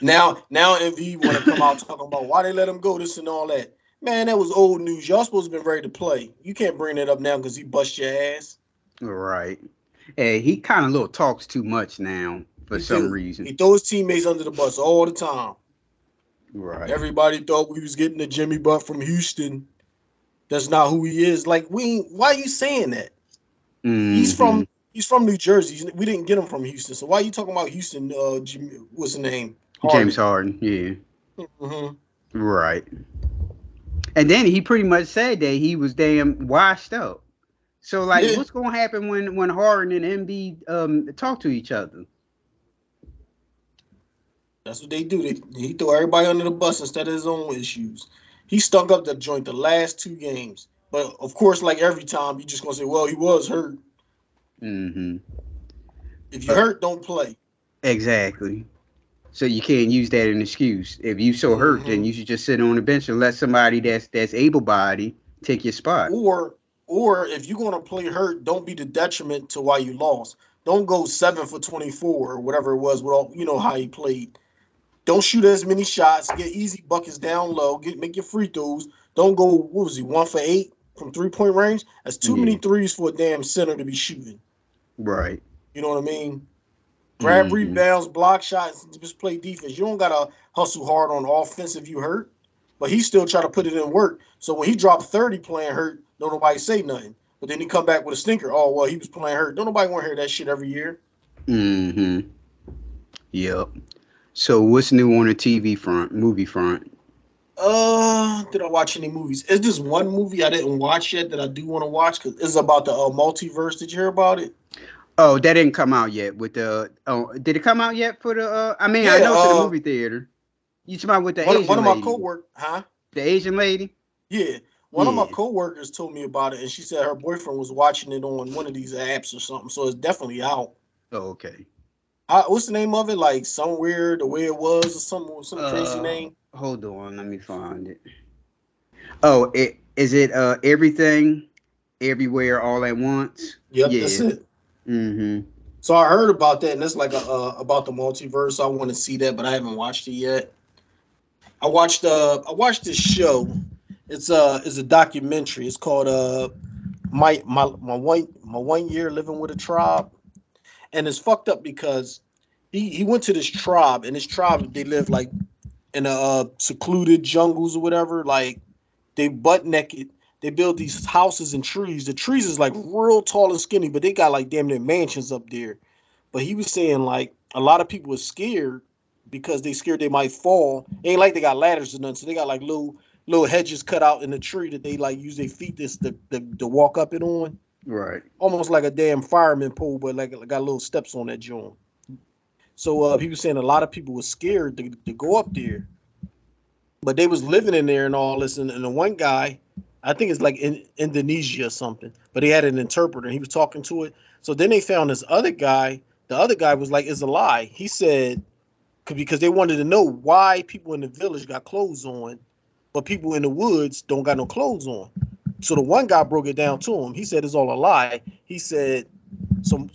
Now, if you want to come out talking about why they let him go, this and all that, man, that was old news. Y'all supposed to be ready to play. You can't bring that up now because he bust your ass.
Right. Hey, he kind of little talks too much now for some reason.
He throws teammates under the bus all the time.
Right.
Everybody thought we was getting the Jimmy Butt from Houston. That's not who he is. Like, why are you saying that? He's from New Jersey. We didn't get him from Houston. So why are you talking about Houston? What's the name?
Harden. James Harden. Yeah. Right. And then he pretty much said that he was damn washed up. So like, what's going to happen when Harden and Embiid talk to each other?
That's what they do. He threw everybody under the bus instead of his own issues. He stunk up the joint the last two games. But, of course, like every time, you're just going to say, well, he was hurt.
Mm-hmm.
If you hurt, don't play.
Exactly. So you can't use that as an excuse. If you so hurt, then you should just sit on the bench and let somebody that's able-bodied take your spot.
Or if you're gonna play hurt, don't be the detriment to why you lost. Don't go 7 for 24 or whatever it was. Well, you know how he played. Don't shoot as many shots. Get easy buckets down low. Make your free throws. Don't go. What was he? 1 for 8 from 3-point range. That's too many threes for a damn center to be shooting.
Right.
You know what I mean? Grab rebounds, block shots, and just play defense. You don't gotta hustle hard on offense if you hurt, but he still try to put it in work. So when he dropped 30 playing hurt, don't nobody say nothing. But then he come back with a stinker. Oh well, he was playing hurt. Don't nobody want to hear that shit every year.
Mm-hmm. Yep. So what's new on the TV front, movie front?
Did I watch any movies? It's just one movie I didn't watch yet that I do want to watch because it's about the multiverse. Did you hear about it?
Oh, that didn't come out yet. With the did it come out yet for the? I know to the movie theater. You talking about with the Asian lady? One of my coworkers, huh? The Asian lady.
Yeah, one of my coworkers told me about it, and she said her boyfriend was watching it on one of these apps or something. So it's definitely out.
Oh, okay.
What's the name of it? Like Somewhere the Way It Was or some crazy name?
Hold on, let me find it. Oh, is it Everything, Everywhere, All at Once?
Yep, that's it.
Mm-hmm.
So I heard about that, and it's like about the multiverse. I want to see that, but I haven't watched it yet. I watched this show. It's a documentary. It's called my 1 year living with a tribe, and it's fucked up because he went to this tribe, and this tribe they live like in a secluded jungles or whatever. Like they butt naked. They build these houses and trees. The trees is like real tall and skinny, but they got like damn near mansions up there. But he was saying like a lot of people are scared because they scared they might fall. It ain't like they got ladders or nothing, so they got like little hedges cut out in the tree that they like use their feet to walk up it on.
Right.
Almost like a damn fireman pole, but like got little steps on that joint. So he was saying a lot of people were scared to go up there, but they was living in there and all this. And the one guy, I think it's like in Indonesia or something, but he had an interpreter. He was talking to it. So then they found this other guy. The other guy was like, it's a lie. He said, because they wanted to know why people in the village got clothes on, but people in the woods don't got no clothes on. So the one guy broke it down to him. He said it's all a lie. He said some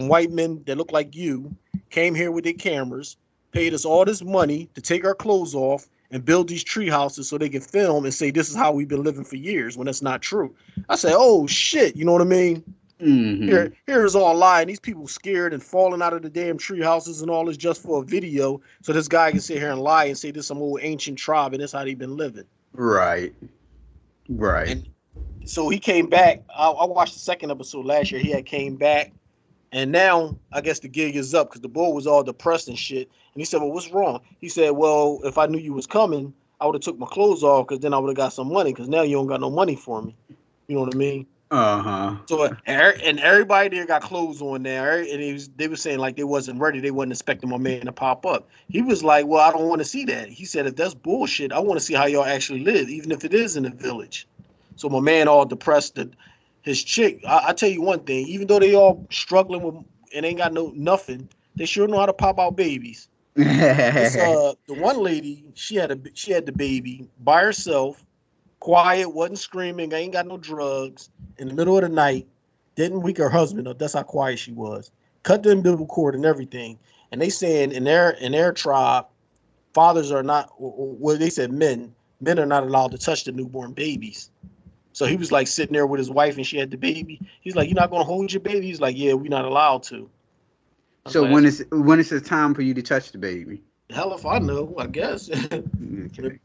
white men that look like you came here with their cameras, paid us all this money to take our clothes off and build these tree houses so they can film and say this is how we've been living for years, when that's not true. I said, oh shit, you know what I mean?
Mm-hmm.
Here's all lying. These people scared and falling out of the damn tree houses and all this just for a video, so this guy can sit here and lie and say this is some old ancient tribe and that's how they've been living.
Right.
And so he came back. I watched the second episode last year. He had came back, and now I guess the gig is up because the boy was all depressed and shit. And he said, well, what's wrong? He said, well, if I knew you was coming, I would have took my clothes off because then I would have got some money, because now you don't got no money for me. You know what I mean?
Uh-huh.
So and everybody there got clothes on there, and they were saying like they wasn't ready. They wasn't expecting my man to pop up. He was like, well, I don't want to see that. He said, if that's bullshit, I want to see how y'all actually live, even if it is in a village. So my man all depressed that his chick, I tell you one thing, even though they all struggling with and ain't got nothing, they sure know how to pop out babies. The one lady, she had the baby by herself, quiet, wasn't screaming, ain't got no drugs, in the middle of the night, didn't wake her husband up. That's how quiet she was. Cut the umbilical cord and everything. And they saying in their tribe, fathers are not, well, they said men are not allowed to touch the newborn babies. So he was like sitting there with his wife and she had the baby. He's like, you're not going to hold your baby? He's like, yeah, we're not allowed to.
So when is the time for you to touch the baby?
Hell if I know, I guess.
Okay.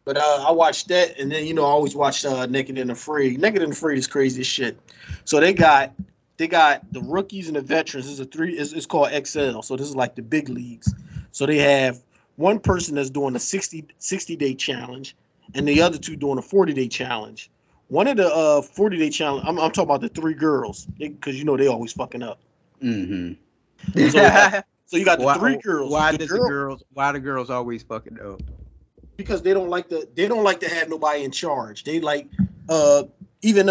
But I watched that, and then I always watch Naked and Afraid. Naked and Afraid is crazy as shit. So they got the rookies and the veterans. It's called XL. So this is like the big leagues. So they have one person that's doing a 60-day challenge, and the other two doing a 40-day challenge. One of the 40-day challenge, I'm talking about the three girls, because they always fucking up.
Mm-hmm.
So you got the three girls.
Why the girls always fucking up?
Because they don't like to have nobody in charge. They like even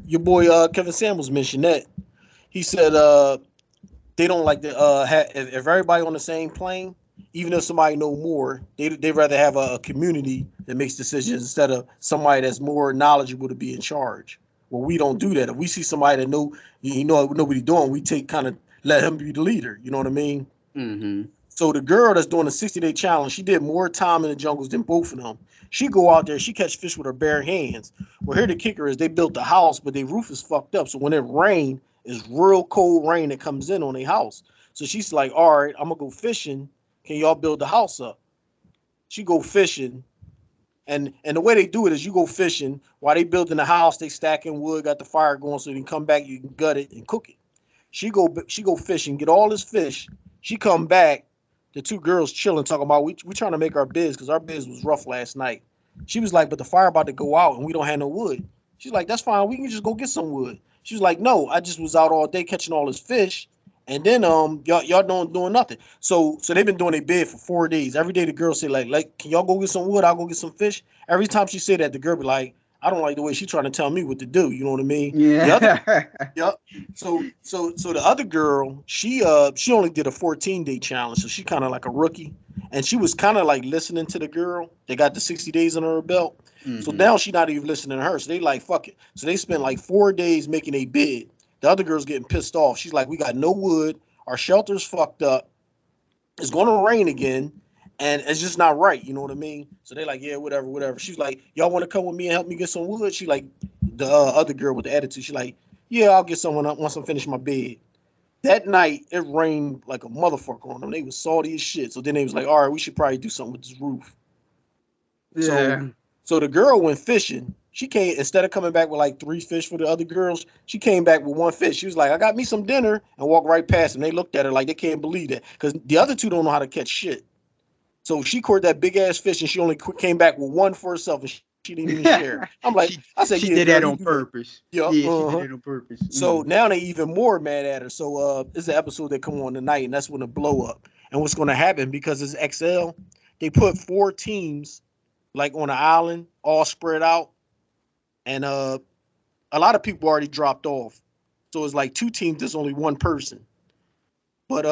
your boy Kevin Samuels mentioned that. he said they don't like to if everybody on the same plane, even if somebody know more, they'd rather have a community that makes decisions instead of somebody that's more knowledgeable to be in charge. Well, we don't do that. If we see somebody that know what he's doing, we let him be the leader. You know what I mean?
Mm-hmm.
So the girl that's doing the 60-day challenge, she did more time in the jungles than both of them. She go out there, she catch fish with her bare hands. Well, here the kicker is they built the house, but their roof is fucked up. So when it rain, it's real cold rain that comes in on their house. So she's like, all right, I'm gonna go fishing. Can y'all build the house up? She go fishing. And the way they do it is you go fishing while they building the house, they stacking wood, got the fire going, so you can come back, you can gut it and cook it. She go fishing, get all this fish. She come back, the two girls chilling, talking about we trying to make our biz because our biz was rough last night. She was like, but the fire about to go out and we don't have no wood. She's like, that's fine, we can just go get some wood. She was like, no, I just was out all day catching all this fish. And then y'all doing nothing. So they've been doing a bid for 4 days. Every day the girl say like, can y'all go get some wood? I'll go get some fish. Every time she said that, the girl be like, I don't like the way she's trying to tell me what to do. You know what I mean?
Yeah.
So the other girl, she only did a 14-day challenge, so she kind of like a rookie, and she was kind of like listening to the girl. They got the 60 days under her belt, so now she's not even listening to her. So they like fuck it. So they spent like 4 days making a bid. The other girl's getting pissed off. She's like, we got no wood. Our shelter's fucked up. It's going to rain again. And it's just not right. You know what I mean? So they like, yeah, whatever. She's like, y'all want to come with me and help me get some wood? She like, the other girl with the attitude. She's like, yeah, I'll get someone up once I finish my bed. That night, it rained like a motherfucker on them. They was salty as shit. So then they was like, all right, we should probably do something with this roof.
Yeah.
So the girl went fishing. She came, instead of coming back with like 3 fish for the other girls, she came back with 1 fish. She was like, I got me some dinner, and walked right past them. They looked at her like they can't believe that because the other two don't know how to catch shit. So she caught that big ass fish and she only came back with 1 for herself and she didn't even share. I'm like, I said,
she
yeah,
did
girl,
that on purpose.
Yeah,
she did it on purpose.
So now they even more mad at her. So it's an episode that come on tonight, and that's when the blow up. And what's going to happen, because it's XL, they put 4 teams like on an island, all spread out, and a lot of people already dropped off. So it's like 2 teams, there's only 1 person. But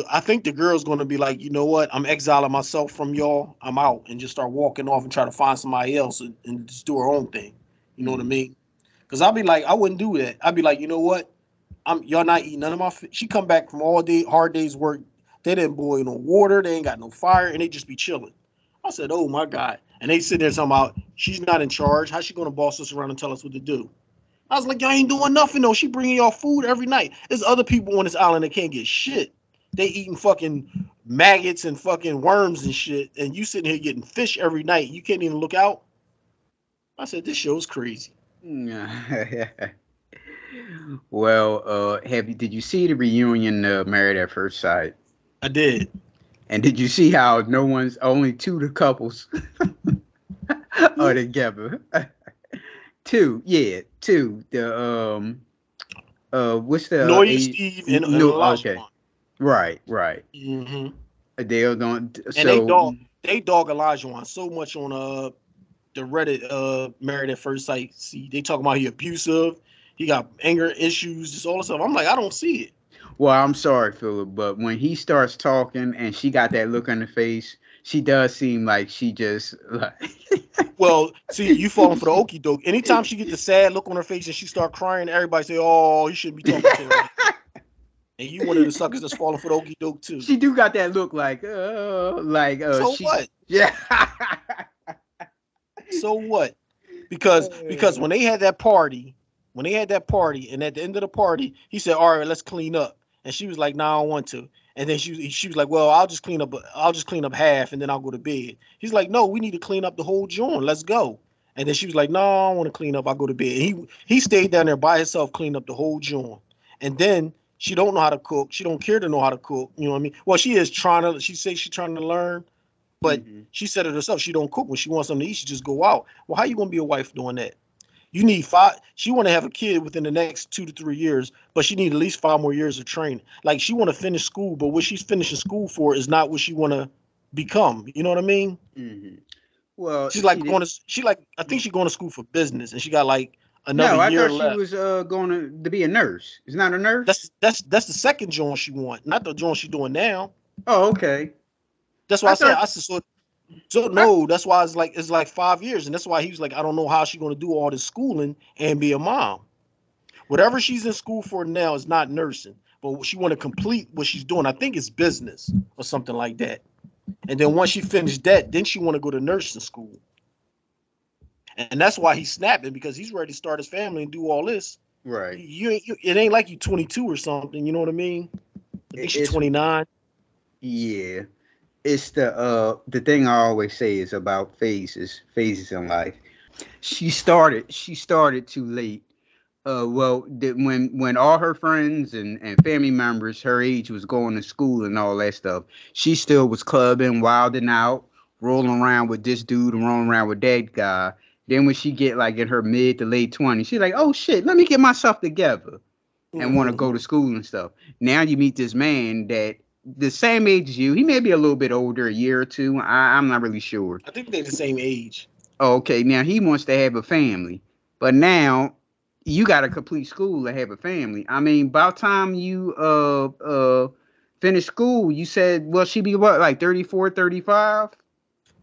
I think the girl's going to be like, you know what? I'm exiling myself from y'all. I'm out, and just start walking off and try to find somebody else and just do her own thing. You know what I mean? Because I'll be like, I wouldn't do that. I'd be like, you know what? Y'all not eating none of my fish. She come back from all day, hard days work. They didn't boil no water. They ain't got no fire, and they just be chilling. I said, oh my God. And they sit there talking about she's not in charge. How's she going to boss us around and tell us what to do? I was like, y'all ain't doing nothing though. She bringing y'all food every night. There's other people on this island that can't get shit. They eating fucking maggots and fucking worms and shit, and you sitting here getting fish every night. You can't even look out. I said, this show's crazy.
Well, did you see the reunion Married at First Sight?
I did.
And did you see how only 2 of the couples are together? 2, yeah, 2. The what's the
Noya Steve and Elijah.
Okay. Right.
Mm-hmm.
They don't.
And they dog Elijah so much on the Reddit Married at First Sight. See, they talking about he abusive, he got anger issues, just all this stuff. I'm like, I don't see it.
Well, I'm sorry, Philip, but when he starts talking and she got that look on her face, she does seem like she just like.
Well, see, you falling for the okie doke. Anytime she gets the sad look on her face and she start crying, everybody say, "Oh, you shouldn't be talking to her." And you one of the suckers that's falling for the okie doke too.
She do got that look like,
so what?
Yeah.
So what? Because when they had that party, and at the end of the party, he said, "All right, let's clean up," and she was like, "No, I don't want to." And then she was like, "Well, I'll just clean up half, and then I'll go to bed." He's like, "No, we need to clean up the whole joint. Let's go." And then she was like, "No, I don't want to clean up. I'll go to bed." And he stayed down there by himself, cleaned up the whole joint. And then she don't know how to cook. She don't care to know how to cook. You know what I mean? Well, she is trying to. She says she's trying to learn, but she said it herself. She don't cook when she wants something to eat. She just go out. Well, how you gonna be a wife doing that? You need 5. She want to have a kid within the next 2 to 3 years, but she need at least 5 more years of training. Like she want to finish school, but what she's finishing school for is not what she want to become. You know what I mean?
Mm-hmm. Well,
she's like I think she's going to school for business, and she got like another
No, I
year
thought
left.
she was going to be a nurse. Is not a nurse?
That's the second joint she want, not the joint she's doing now.
Oh, okay.
That's why I said so no. That's why it's like 5 years, and that's why he was like, I don't know how she's going to do all this schooling and be a mom. Whatever she's in school for now is not nursing, but she want to complete what she's doing. I think it's business or something like that. And then once she finished that, then she want to go to nursing school. And that's why he's snapping, because he's ready to start his family and do all this.
Right.
It ain't like you 22 or something. You know what I mean? I think she's 29.
Yeah. It's the thing I always say is about phases in life. She started too late. When all her friends and family members her age was going to school and all that stuff, she still was clubbing, wilding out, rolling around with this dude and rolling around with that guy. Then when she get like in her mid to late 20s, she's like, oh shit, let me get myself together and want to go to school and stuff. Now you meet this man that the same age as you. He may be a little bit older, a year or two. I'm not really sure.
I think they're the same age.
Oh, okay. Now he wants to have a family, but now you got to complete school to have a family. I mean, about time you finish school, you said, well, she be what, like 34, 35?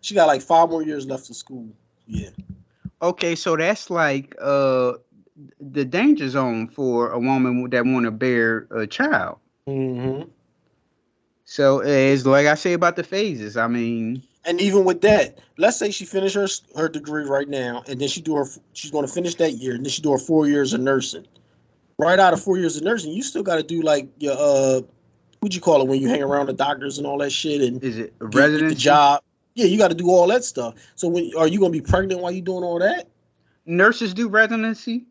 She got like 5 more years left of school. Yeah.
Okay, so that's like the danger zone for a woman that want to bear a child.
Mm-hmm.
So it's like I say about the phases. I mean,
and even with that, let's say she finished her degree right now, and then she's going to finish that year, and then she do her 4 years of nursing. Right out of 4 years of nursing, you still got to do like your what'd you call it when you hang around the doctors and all that shit, and
is it a residency?
The job? Yeah, you got to do all that stuff. So are you going to be pregnant while you doing all that?
Nurses do residency?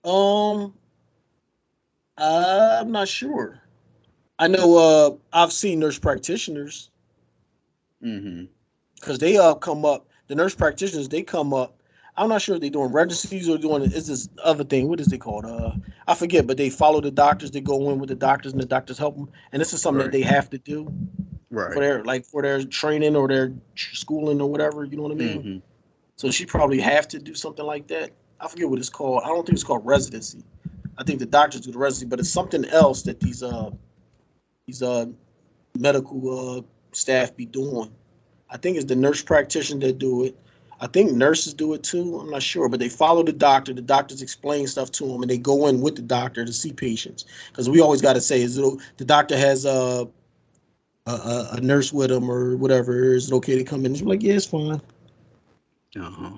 I'm not sure. I know I've seen nurse practitioners.
Mm-hmm.
Because they come up. The nurse practitioners, they come up. I'm not sure if they're doing residencies or doing is this other thing. What is it called? I forget. But they follow the doctors. They go in with the doctors, and the doctors help them. And this is something that they have to do.
Right.
For their training or their schooling or whatever, you know what I mean?
Mm-hmm. So
she probably have to do something like that. I forget what it's called. I don't think it's called residency. I think the doctors do the residency, but it's something else that these medical staff be doing. I think it's the nurse practitioner that do it. I think nurses do it too. I'm not sure, but they follow the doctor. The doctors explain stuff to them, and they go in with the doctor to see patients. Because we always got to say, the doctor has a nurse with him or whatever. Is it okay to come in? She's like, yeah, it's fine.
Uh-huh.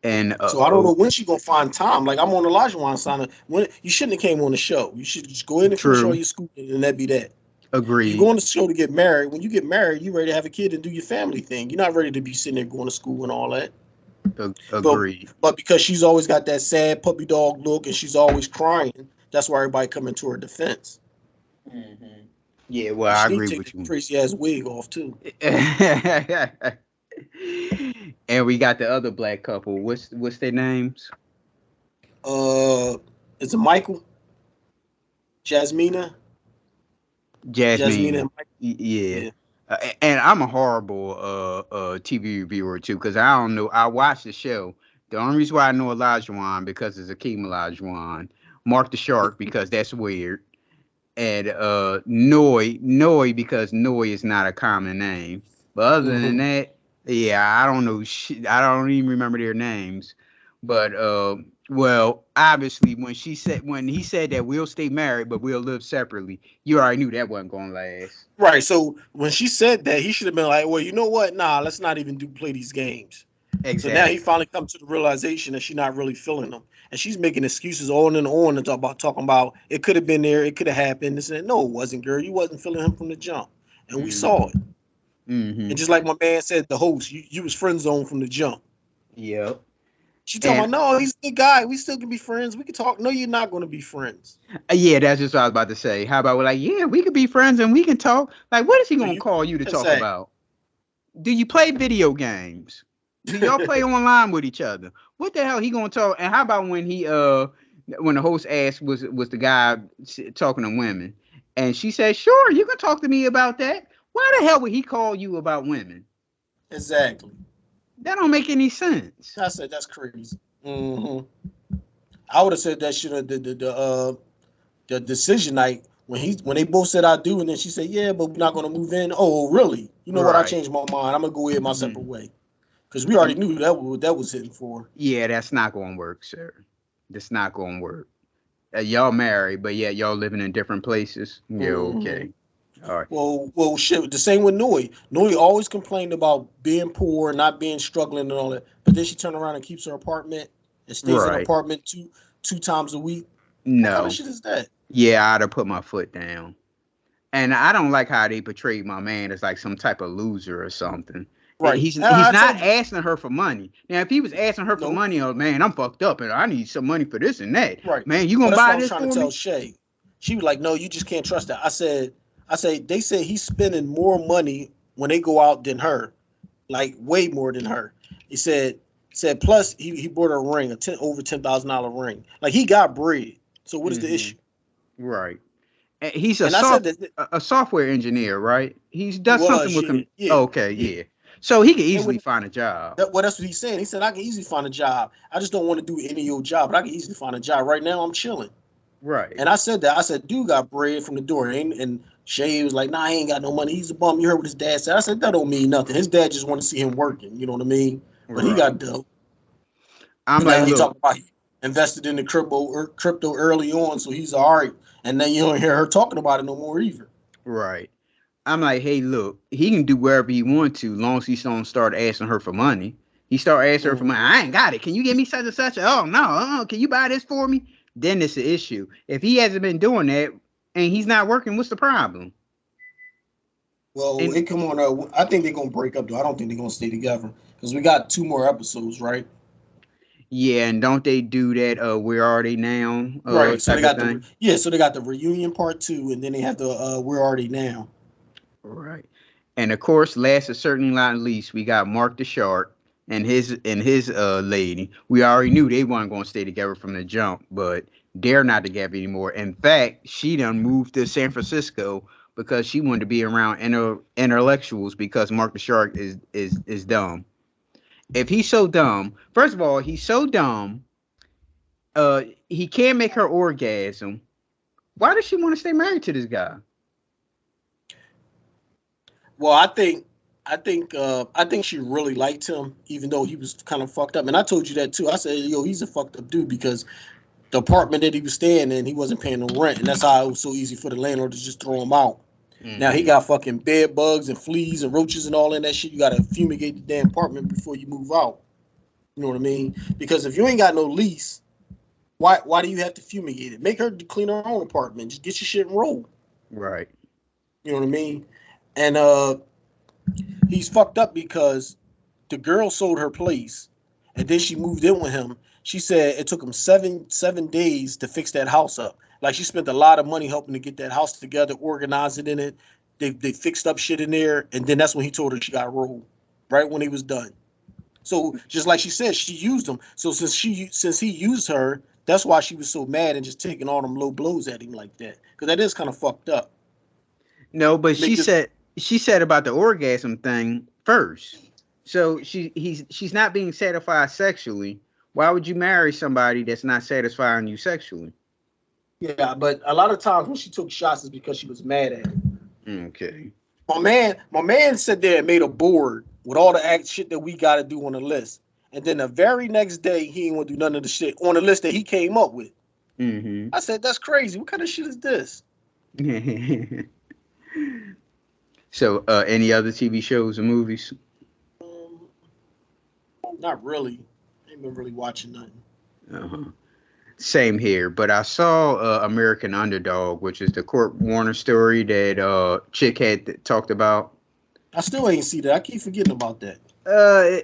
And
so I don't know when she gonna find time. Like I'm on Olajuwon sign. When you shouldn't have came on the show. You should just go in and finish all your school, and that be that.
Agreed.
You go on the show to get married. When you get married, you ready to have a kid and do your family thing. You're not ready to be sitting there going to school and all that.
Agreed.
But because she's always got that sad puppy dog look and she's always crying, that's why everybody coming to her defense.
Mm-hmm. Yeah, well, I agree with you.
Crazy ass wig off too.
And we got the other black couple. What's their names?
Is it Michael? Jasmina and Michael?
Yeah. And I'm a horrible TV reviewer too, because I don't know. I watched the show. The only reason why I know Olajuwon because it's Akeem Olajuwon. Mark the Shark because that's weird. And Noi because Noi is not a common name. But other than that, yeah, I don't know shit. I don't even remember their names. But well, obviously when he said that we'll stay married but we'll live separately, you already knew that wasn't gonna last.
Right. So when she said that, he should have been like, well, you know what? Nah, let's not even play these games.
Exactly.
So now he finally come to the realization that she's not really feeling them. And she's making excuses on and on and talking about it could have been there, it could have happened. And said, no, it wasn't, girl. You wasn't feeling him from the jump. And we saw it.
Mm-hmm.
And just like my man said, the host, you was friend zone from the jump.
Yep.
She told me, no, he's a good guy. We still can be friends. We can talk. No, you're not going to be friends.
Yeah, that's just what I was about to say. How about we're like, yeah, we could be friends and we can talk. Like, what is he going to call you to talk about? Do you play video games? Do y'all play online with each other? What the hell he going to talk? And how about when when the host asked, was the guy talking to women? And she said, sure, you can talk to me about that. Why the hell would he call you about women?
Exactly.
That don't make any sense.
I said that's crazy. I would have said that shit the decision night when they both said I do, and then she said, "Yeah, but we're not gonna move in." Oh, really? You know what? I changed my mind. I'm gonna go in my separate way because we already knew that was hitting for.
Yeah, that's not gonna work, sir. That's not gonna work. Y'all married, but yeah, y'all living in different places. Yeah, okay. All right.
Well, shit. The same with Noi. Noi always complained about being poor, not being struggling, and all that. But then she turned around and keeps her apartment and stays in an apartment two times a week.
No.
What kind of shit is that?
Yeah, I'd have put my foot down. And I don't like how they portrayed my man as like some type of loser or something.
Right.
He's not asking her for money. Now, if he was asking her for money, oh man, I'm fucked up and I need some money for this and that.
Right.
Man, you gonna buy this for me?
That's what I'm trying to tell Shay. She was like, no, you just can't trust that. I said, they said he's spending more money when they go out than her, like way more than her. He said plus he bought her a ring, over $10,000 ring. Like he got bread. So what is the issue?
Right. And he's a software engineer, right? He does something with him.
Yeah.
Okay, yeah. So he can easily find a job.
That's what he's saying. He said, I can easily find a job. I just don't want to do any old job, but I can easily find a job. Right now, I'm chilling.
Right.
And I said that. I said, dude got bread from the door. And Shay was like, nah, he ain't got no money. He's a bum. You heard what his dad said. I said, that don't mean nothing. His dad just want to see him working. You know what I mean? But he got dope.
I'm like,
he talking about he invested in the crypto early on, so he's all right. And then you don't hear her talking about it no more either.
Right. I'm like, hey, look, he can do wherever he want to, long as he don't start asking her for money. He start asking her for money. I ain't got it. Can you give me such and such? Oh no, can you buy this for me? Then it's an issue. If he hasn't been doing that and he's not working, what's the problem?
Well, it come on. I think they're gonna break up though. I don't think they're gonna stay together because we got 2 more episodes, right?
Yeah, and don't they do that? Where Are They Now?
Right. So they got so they got the reunion part 2, and then they have the Where Are They Now?
Right. And of course, last but certainly not least, we got Mark the Shark and his lady. We already knew they weren't going to stay together from the jump, but they're not together anymore. In fact, she done moved to San Francisco because she wanted to be around intellectuals because Mark the Shark is dumb. If he's so dumb, first of all, he's so dumb. He can't make her orgasm. Why does she want to stay married to this guy?
Well, I think she really liked him, even though he was kind of fucked up. And I told you that too. I said, yo, he's a fucked up dude because the apartment that he was staying in, he wasn't paying no rent, and that's how it was so easy for the landlord to just throw him out. Now he got fucking bed bugs and fleas and roaches and all in that shit. You gotta fumigate the damn apartment before you move out. You know what I mean? Because if you ain't got no lease, why do you have to fumigate it? Make her clean her own apartment. Just get your shit and roll.
Right.
You know what I mean? And he's fucked up because the girl sold her place and then she moved in with him. She said it took him seven days to fix that house up. Like she spent a lot of money helping to get that house together, organize it in it. They fixed up shit in there, and then that's when he told her she got rolled, right when he was done. So just like she said, she used him. So since he used her, that's why she was so mad and just taking all them low blows at him like that. Because that is kind of fucked up.
No, but she said about the orgasm thing first. So she's not being satisfied sexually. Why would you marry somebody that's not satisfying you sexually?
Yeah, but a lot of times when she took shots is because she was mad at him.
Okay.
My man sat there and made a board with all the shit that we got to do on the list. And then the very next day, he ain't want to do none of the shit on the list that he came up with.
Mm-hmm.
I said, that's crazy. What kind of shit is this?
So, any other TV shows or movies?
Not really. I ain't been really watching nothing.
Uh-huh. Same here, but I saw American Underdog, which is the Kurt Warner story that Chick had talked about.
I still ain't see that. I keep forgetting about that.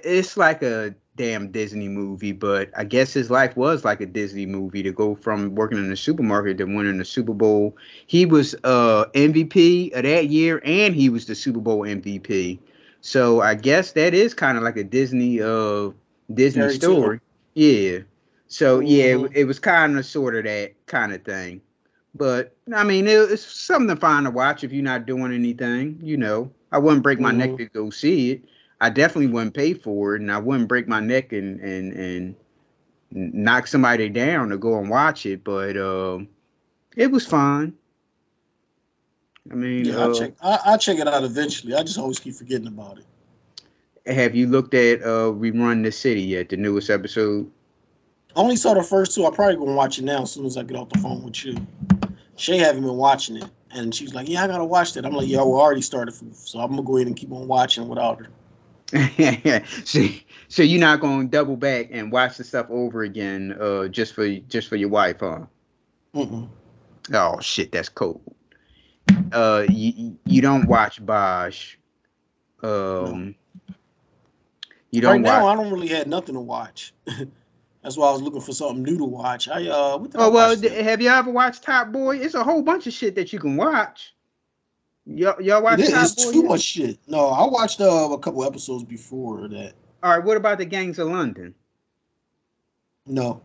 It's like a damn Disney movie, but I guess his life was like a Disney movie to go from working in the supermarket to winning the Super Bowl. He was MVP of that year, and he was the Super Bowl MVP. So I guess that is kind of like a Disney story. Yeah. So yeah, it was kind of sort of that kind of thing. But I mean, it's something fun to watch if you're not doing anything. You know, I wouldn't break my neck to go see it. I definitely wouldn't pay for it, and I wouldn't break my neck and knock somebody down to go and watch it, but it was fine. I mean,
yeah, I'll check it out eventually. I just always keep forgetting about it.
Have you looked at Rerun the City yet, the newest episode?
I only saw the first two. I'll probably go and watch it now as soon as I get off the phone with you. Shay haven't been watching it, and she's like, "Yeah, I gotta watch that." I'm like, "Yeah, we already started, so I'm gonna go ahead and keep on watching without her."
So you're not gonna double back and watch the stuff over again, just for your wife, huh?
Mm-mm.
Oh shit, that's cold. You don't watch Bosch. You don't
right now,
watch.
I don't really have nothing to watch. That's why I was looking for something new to watch. What did I
Oh well,
watch today?
have you ever watched Top Boy? It's a whole bunch of shit that you can watch. Y'all watch Top
It's
Boy?
too
yet?
much shit. No, I watched a couple episodes before that.
All right, what about the Gangs of London?
No.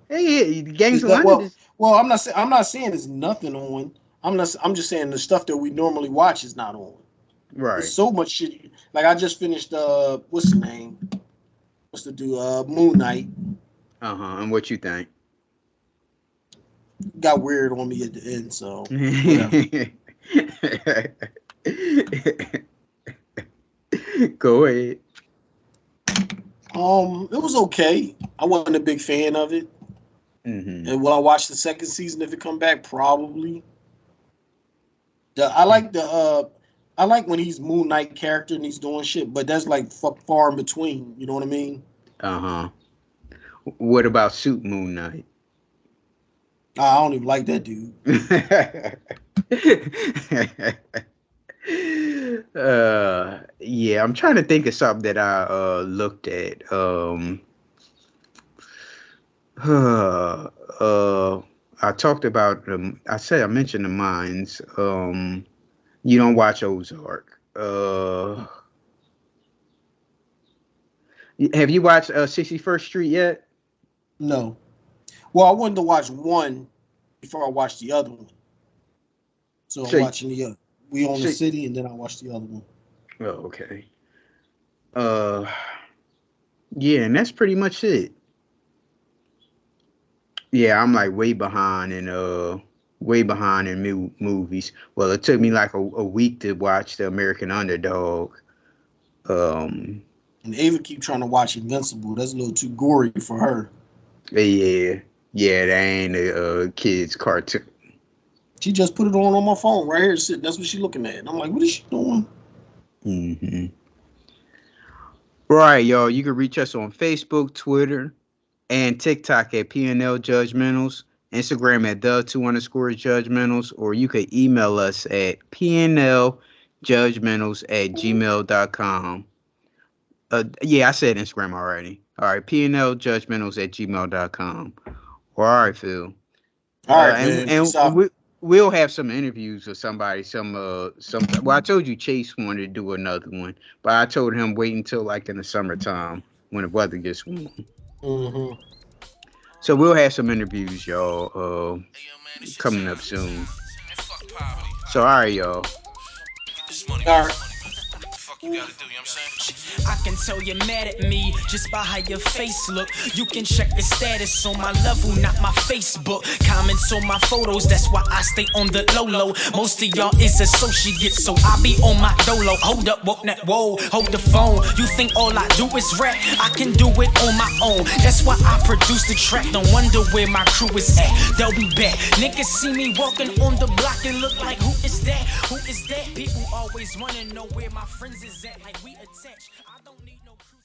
Hey, the Gangs of
Well,
London.
well, I'm not saying there's nothing on. I'm just saying the stuff that we normally watch is not on.
Right.
There's so much shit. Like I just finished what's the name? What's the dude? Moon Knight.
And what you think?
Got weird on me at the end, so
Go ahead.
It was okay. I wasn't a big fan of it.
Mm-hmm.
And will I watch the second season if it come back? Probably. I like when he's Moon Knight character and he's doing shit, but that's like far in between. You know what I mean?
What about Suit Moon Knight?
I don't even like that dude.
Yeah, I'm trying to think of something that I looked at. I talked about I mentioned the Mines. You don't watch Ozark. Have you watched 61st Street yet?
No. Well, I wanted to watch one before I watched the other one. So I'm watching the other. We Own the City, and then I watched the other one.
Oh, okay. Yeah, and that's pretty much it. Yeah, I'm like way behind in movies. Well, it took me like a week to watch The American Underdog.
And Ava keep trying to watch Invincible. That's a little too gory for her.
Yeah, that ain't a kid's cartoon.
She just put it on my phone right here sitting. That's what she's looking at. And I'm like, what is she doing?
Mm-hmm. Right, y'all. You can reach us on Facebook, Twitter, and TikTok at PNL Judgmentals, Instagram at _Judgmentals, or you can email us at pnljudgmentals@gmail.com. Yeah, I said Instagram already. All right, pnljudgmentals@gmail.com. All right, Phil.
All right,
and we'll have some interviews with somebody. Well, I told you Chase wanted to do another one, but I told him wait until like in the summertime when the weather gets warm.
Mm-hmm.
So we'll have some interviews, y'all, coming up soon. So all right, y'all.
All right.
You gotta do, you know what I'm saying?
I can tell you're mad at me just by how your face look. You can check the status on my level, not my Facebook. Comments on my photos, that's why I stay on the low. Most of y'all is associates, so I be on my dolo. Hold up, whoa, hold the phone. You think all I do is rap? I can do it on my own. That's why I produce the track. Don't wonder where my crew is at. They'll be back. Niggas see me walking on the block and look like, who is that? Who is that? People always wanna know where my friends is at. Like we attached. I don't need no crew.